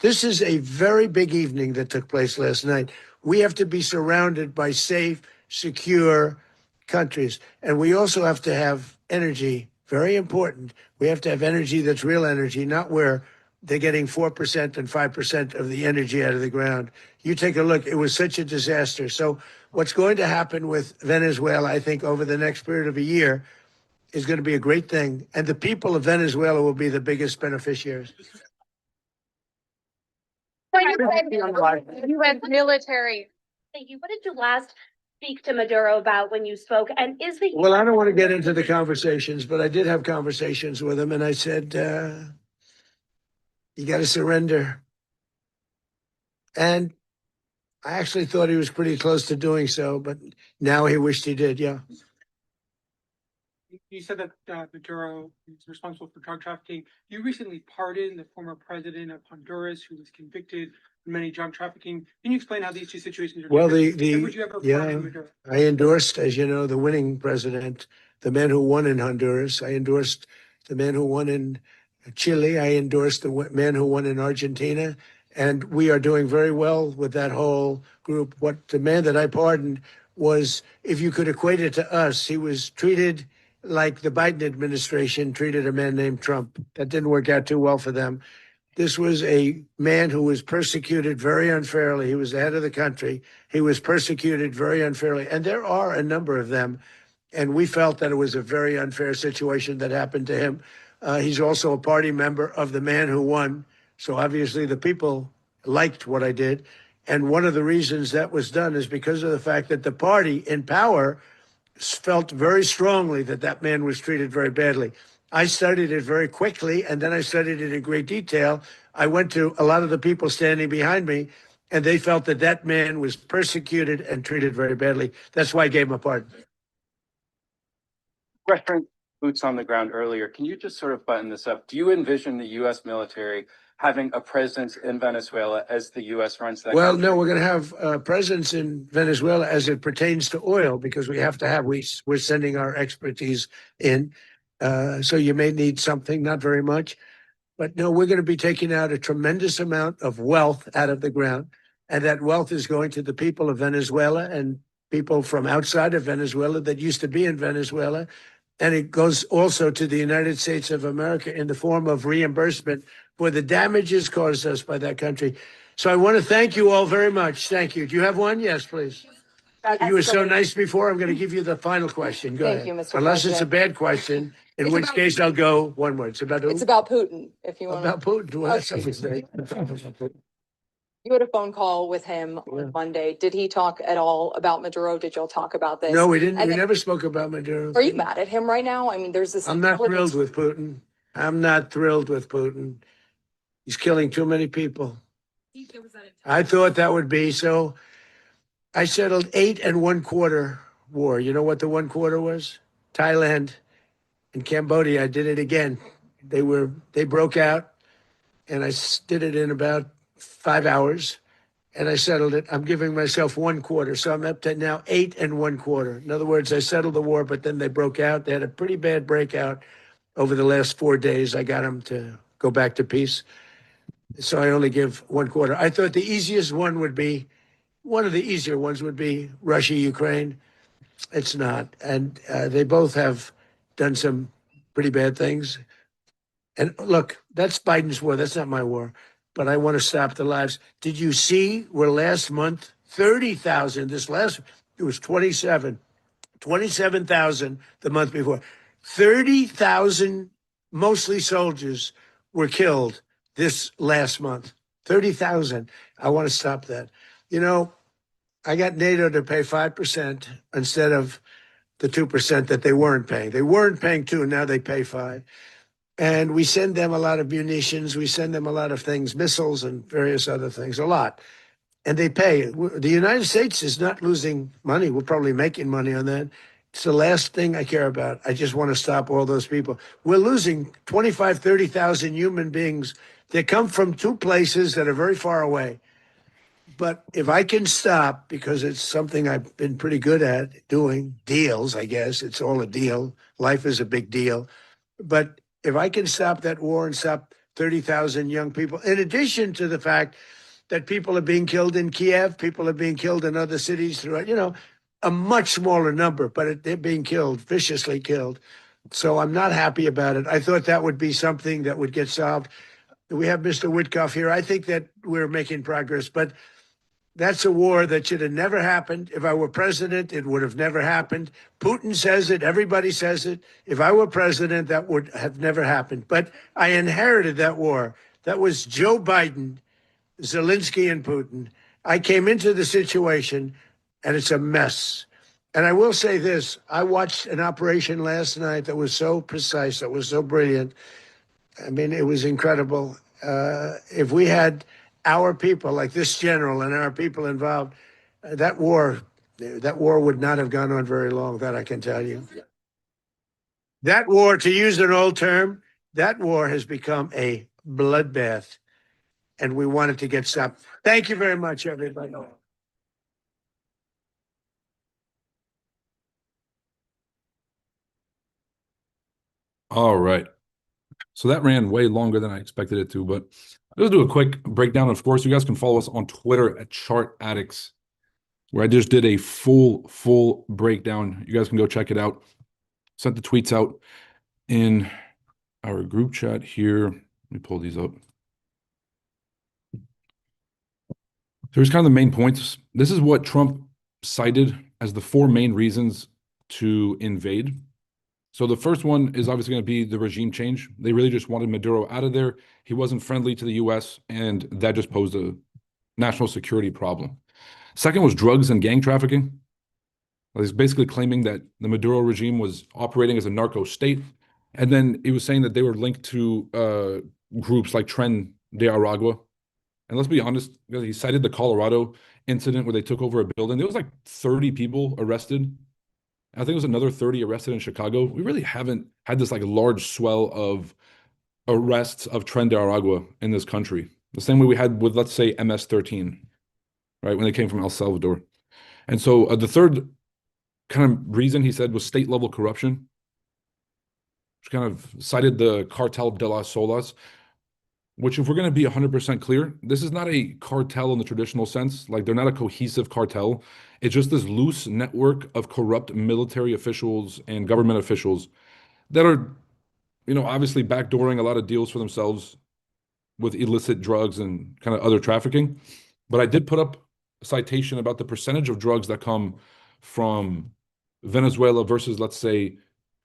This is a very big evening that took place last night. We have to be surrounded by safe, secure countries. And we also have to have energy, very important. We have to have energy that's real energy, not where they're getting 4% and 5% of the energy out of the ground. You take a look, it was such a disaster. So what's going to happen with Venezuela, I think, over the next period of a year is going to be a great thing. And the people of Venezuela will be the biggest beneficiaries. U.S. military. Thank you. What did you last speak to Maduro about when you spoke? And is the Well, I don't want to get into the conversations, but I did have conversations with him, and I said, you got to surrender. And I actually thought he was pretty close to doing so, but now he wished he did, yeah. You said that Maduro is responsible for drug trafficking. You recently pardoned the former president of Honduras who was convicted of many drug trafficking. Can you explain how these two situations are Well, different? And would you ever pardon Maduro? I endorsed, as you know, the winning president, the man who won in Honduras. I endorsed the man who won in Chile. I endorsed the man who won in Argentina. And we are doing very well with that whole group. What the man that I pardoned was, if you could equate it to us, he was treated like the Biden administration treated a man named Trump. That didn't work out too well for them. This was a man who was persecuted very unfairly. He was the head of the country. He was persecuted very unfairly. And there are a number of them. And we felt that it was a very unfair situation that happened to him. He's also a party member of the man who won. So obviously the people liked what I did. And one of the reasons that was done is because of the fact that the party in power felt very strongly that that man was treated very badly. I studied it very quickly, and then I studied it in great detail. I went to a lot of the people standing behind me, and they felt that that man was persecuted and treated very badly. That's why I gave him a pardon. Reference boots on the ground earlier. Can you just sort of button this up? Do you envision the U.S. military having a presence in Venezuela as the U.S. runs that Well, country? no, we're going to have a presence in Venezuela as it pertains to oil, because we have to have, we're sending our expertise in. So you may need something, not very much. But no, we're going to be taking out a tremendous amount of wealth out of the ground. And that wealth is going to the people of Venezuela and people from outside of Venezuela that used to be in Venezuela. And it goes also to the United States of America in the form of reimbursement for the damages caused us by that country. So I want to thank you all very much. Thank you. Do you have one? Yes, please. You were so nice before. I'm going to give you the final question. Go ahead. Thank you, Mr. Unless it's a President. bad question, in It's which about- case I'll go one word. It's about who? It's about Putin, if you want About Putin. Well, that's Okay. something. You had a phone call with him Yeah. on Monday. Did he talk at all about Maduro? Did y'all talk about this? No, we didn't. And We then- never spoke about Maduro. Are you mad at him right now? I mean, there's this. I'm not thrilled with Putin. I'm not thrilled with Putin. He's killing too many people. I thought that would be so. I settled 8 1/4 war. You know what the 1/4 was? Thailand and Cambodia. I did it again. They broke out, and I did it in about 5 hours, and I settled it. I'm giving myself 1/4, so I'm up to now 8 1/4. In other words, I settled the war, but then they broke out. They had a pretty bad breakout over the last 4 days. I got them to go back to peace. So I only give 1/4. I thought the easiest one would be, one of the easier ones would be Russia, Ukraine. It's not. And they both have done some pretty bad things. And look, that's Biden's war. That's not my war. But I want to stop the lives. Did you see where last month, 30,000, it was 27,000 the month before. 30,000, mostly soldiers, were killed this last month. 30,000. I want to stop that. You know, I got NATO to pay 5% instead of the 2% that they weren't paying. They weren't paying 2, now they pay 5. And we send them a lot of munitions. We send them a lot of things, missiles and various other things, a lot. And they pay. The United States is not losing money. We're probably making money on that. It's the last thing I care about. I just want to stop all those people. We're losing 25, 30,000 human beings. They come from 2 places that are very far away. But if I can stop, because it's something I've been pretty good at doing, deals, I guess. It's all a deal. Life is a big deal. But if I can stop that war and stop 30,000 young people, in addition to the fact that people are being killed in Kiev, people are being killed in other cities throughout, a much smaller number, but they're being killed, viciously killed. So I'm not happy about it. I thought that would be something that would get solved. We have Mr. Witkoff here. I think that we're making progress, but that's a war that should have never happened. If I were president, it would have never happened. Putin says it. Everybody says it. If I were president, that would have never happened. But I inherited that war. That was Joe Biden, Zelensky, and Putin. I came into the situation, and it's a mess. And I will say this. I watched an operation last night that was so precise, that was so brilliant. I mean, it was incredible. If we had our people, like this general and our people involved, that war would not have gone on very long, that I can tell you. That war, to use an old term, that war has become a bloodbath, and we want it to get stopped. Thank you very much, everybody. All right. So that ran way longer than I expected it to, but I'll just do a quick breakdown. Of course, you guys can follow us on Twitter at Chart Addicts, where I just did a full breakdown. You guys can go check it out. Sent the tweets out in our group chat here. Let me pull these up. Here's kind of the main points. This is what Trump cited as the 4 main reasons to invade. So the first one is obviously going to be the regime change. They really just wanted Maduro out of there. He wasn't friendly to the US, and that just posed a national security problem. Second was drugs and gang trafficking. He's basically claiming that the Maduro regime was operating as a narco state. And then he was saying that they were linked to groups like Tren de Aragua. And let's be honest, he cited the Colorado incident where they took over a building. There was like 30 people arrested. I think it was another 30 arrested in Chicago. We really haven't had this like large swell of arrests of Tren de Aragua in this country. The same way we had with, let's say, MS-13, right, when they came from El Salvador. And so the third kind of reason he said was state-level corruption, which kind of cited the Cartel de las Solas, which, if we're going to be 100% clear, this is not a cartel in the traditional sense. Like, they're not a cohesive cartel. It's just this loose network of corrupt military officials and government officials that are, obviously backdooring a lot of deals for themselves with illicit drugs and kind of other trafficking. But I did put up a citation about the percentage of drugs that come from Venezuela versus, let's say,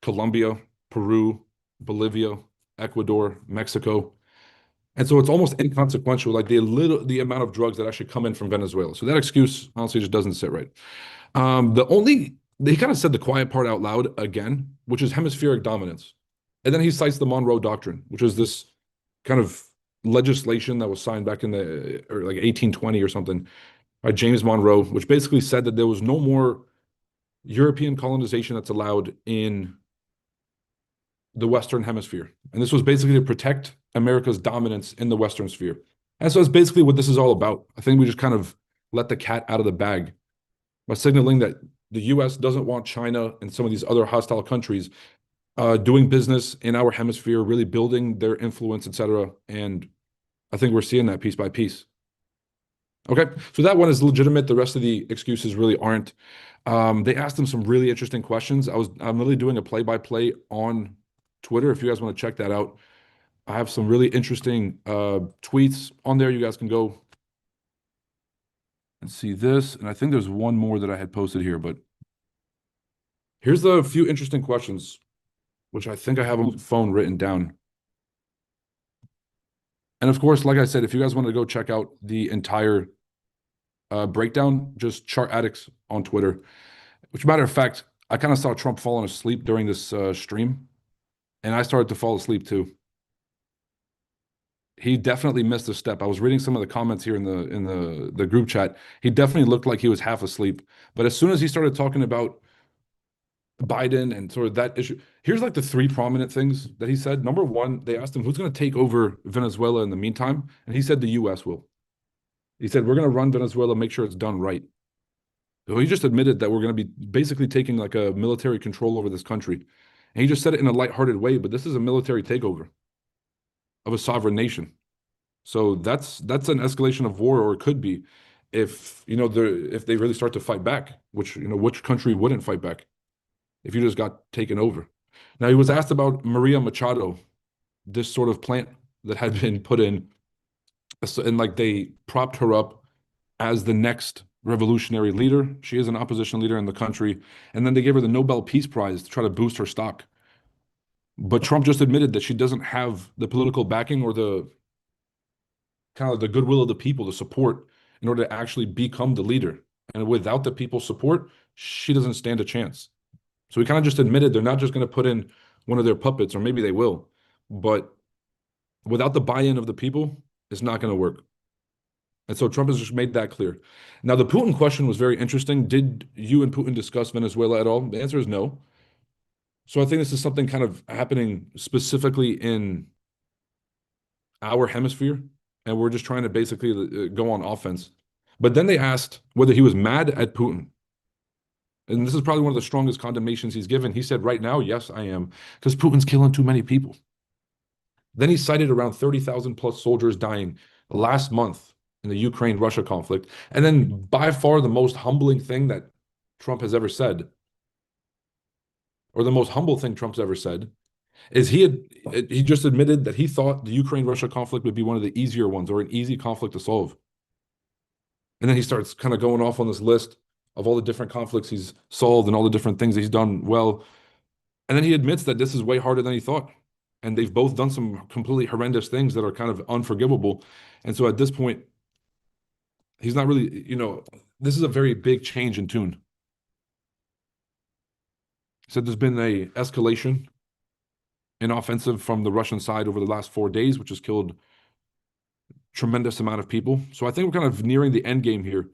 Colombia, Peru, Bolivia, Ecuador, Mexico. And so it's almost inconsequential, like the amount of drugs that actually come in from Venezuela. So that excuse honestly just doesn't sit right. They kind of said the quiet part out loud again, which is hemispheric dominance. And then he cites the Monroe Doctrine, which is this kind of legislation that was signed back in or like 1820 or something by James Monroe, which basically said that there was no more European colonization that's allowed in the Western Hemisphere. And this was basically to protect America's dominance in the Western sphere. And so it's basically what this is all about. I think we just kind of let the cat out of the bag by signaling that the US doesn't want China and some of these other hostile countries doing business in our hemisphere, really building their influence, etc. And I think we're seeing that piece by piece. Okay, so that one is legitimate. The rest of the excuses really aren't. They asked him some really interesting questions. I'm really doing a play-by-play on Twitter. If you guys want to check that out, I have some really interesting tweets on there. You guys can go and see this. And I think there's one more that I had posted here, but here's the few interesting questions, which I think I have on the phone written down. And of course, like I said, if you guys want to go check out the entire breakdown, just Chart Addicts on Twitter. Which, matter of fact, I kind of saw Trump falling asleep during this stream, and I started to fall asleep too. He definitely missed a step. I was reading some of the comments here in the group chat. He definitely looked like he was half asleep. But as soon as he started talking about Biden and sort of that issue, here's like the 3 prominent things that he said. Number one, they asked him who's going to take over Venezuela in the meantime, and he said the US will. He said, we're going to run Venezuela, make sure it's done right. So he just admitted that we're going to be basically taking like a military control over this country. And he just said it in a lighthearted way, but this is a military takeover of a sovereign nation. So that's an escalation of war, or it could be, if if they really start to fight back, which which country wouldn't fight back if you just got taken over. Now, he was asked about Maria Machado, this sort of plant that had been put in, and like they propped her up as the next revolutionary leader. She is an opposition leader in the country. And then they gave her the Nobel Peace Prize to try to boost her stock. But Trump just admitted that she doesn't have the political backing or the kind of the goodwill of the people to support in order to actually become the leader. And without the people's support, she doesn't stand a chance. So he kind of just admitted they're not just going to put in one of their puppets, or maybe they will, but without the buy-in of the people, it's not going to work. And so Trump has just made that clear. Now, the Putin question was very interesting. Did you and Putin discuss Venezuela at all? The answer is no. So I think this is something kind of happening specifically in our hemisphere, and we're just trying to basically go on offense. But then they asked whether he was mad at Putin. And this is probably one of the strongest condemnations he's given. He said, right now, yes, I am, because Putin's killing too many people. Then he cited around 30,000 plus soldiers dying last month in the Ukraine-Russia conflict. And then by far the most humbling thing that Trump has ever said, or the most humble thing Trump's ever said, is he just admitted that he thought the Ukraine-Russia conflict would be one of the easier ones or an easy conflict to solve. And then he starts kind of going off on this list of all the different conflicts he's solved and all the different things he's done well. And then he admits that this is way harder than he thought. And they've both done some completely horrendous things that are kind of unforgivable. And so at this point, he's not really, this is a very big change in tune. He said there's been a escalation in offensive from the Russian side over the last 4 days, which has killed tremendous amount of people. So I think we're kind of nearing the end game here.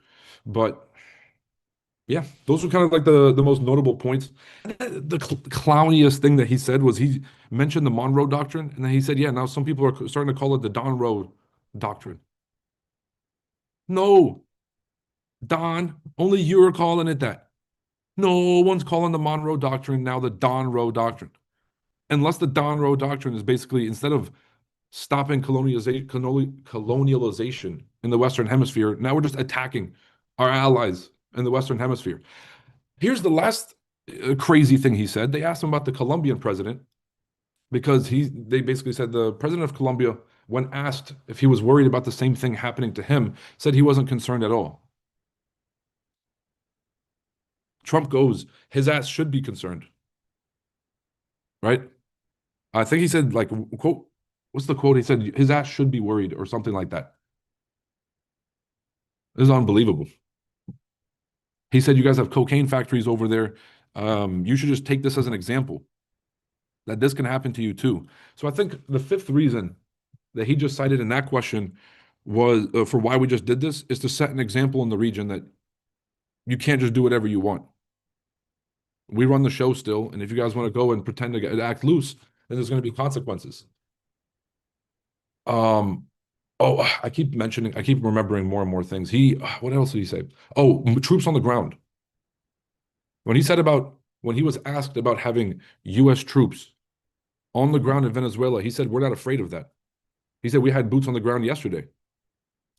But yeah, those were kind of like the most notable points. The clowniest thing that he said was he mentioned the Monroe Doctrine, and then he said, yeah, now some people are starting to call it the Don Roe Doctrine. No, Don, only you are calling it that. No one's calling the Monroe Doctrine now the Don Roe Doctrine. Unless the Don Roe Doctrine is basically, instead of stopping colonialization in the Western Hemisphere, now we're just attacking our allies in the Western Hemisphere. Here's the last crazy thing he said. They asked him about the Colombian president because they basically said the president of Colombia, when asked if he was worried about the same thing happening to him, said he wasn't concerned at all. Trump goes, his ass should be concerned. Right? I think he said, like, quote, what's the quote? He said, his ass should be worried or something like that. This is unbelievable. He said, you guys have cocaine factories over there. You should just take this as an example that this can happen to you too. So I think the fifth reason that he just cited in that question was for why we just did this is to set an example in the region that you can't just do whatever you want. We run the show still, and if you guys want to go and pretend to act loose, then there's going to be consequences. I keep remembering more and more things. What else did he say? Oh, troops on the ground. When he was asked about having U.S. troops on the ground in Venezuela, he said, we're not afraid of that. He said, we had boots on the ground yesterday.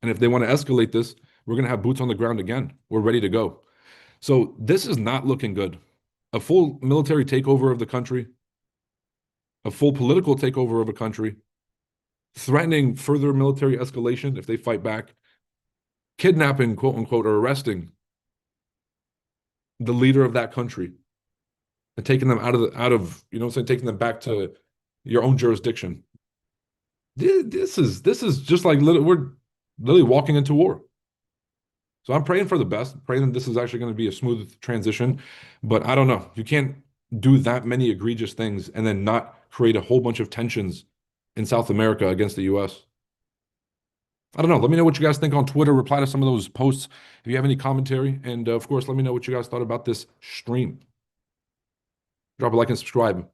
And if they want to escalate this, we're going to have boots on the ground again. We're ready to go. So this is not looking good. A full military takeover of the country, a full political takeover of a country, threatening further military escalation if they fight back, kidnapping, quote unquote, or arresting the leader of that country and taking them out of taking them back to your own jurisdiction. This is just like we're literally walking into war. So I'm praying for the best, praying that this is actually going to be a smooth transition. But I don't know. You can't do that many egregious things and then not create a whole bunch of tensions in South America against the U.S. I don't know. Let me know what you guys think on Twitter. Reply to some of those posts if you have any commentary. And of course, let me know what you guys thought about this stream. Drop a like and subscribe.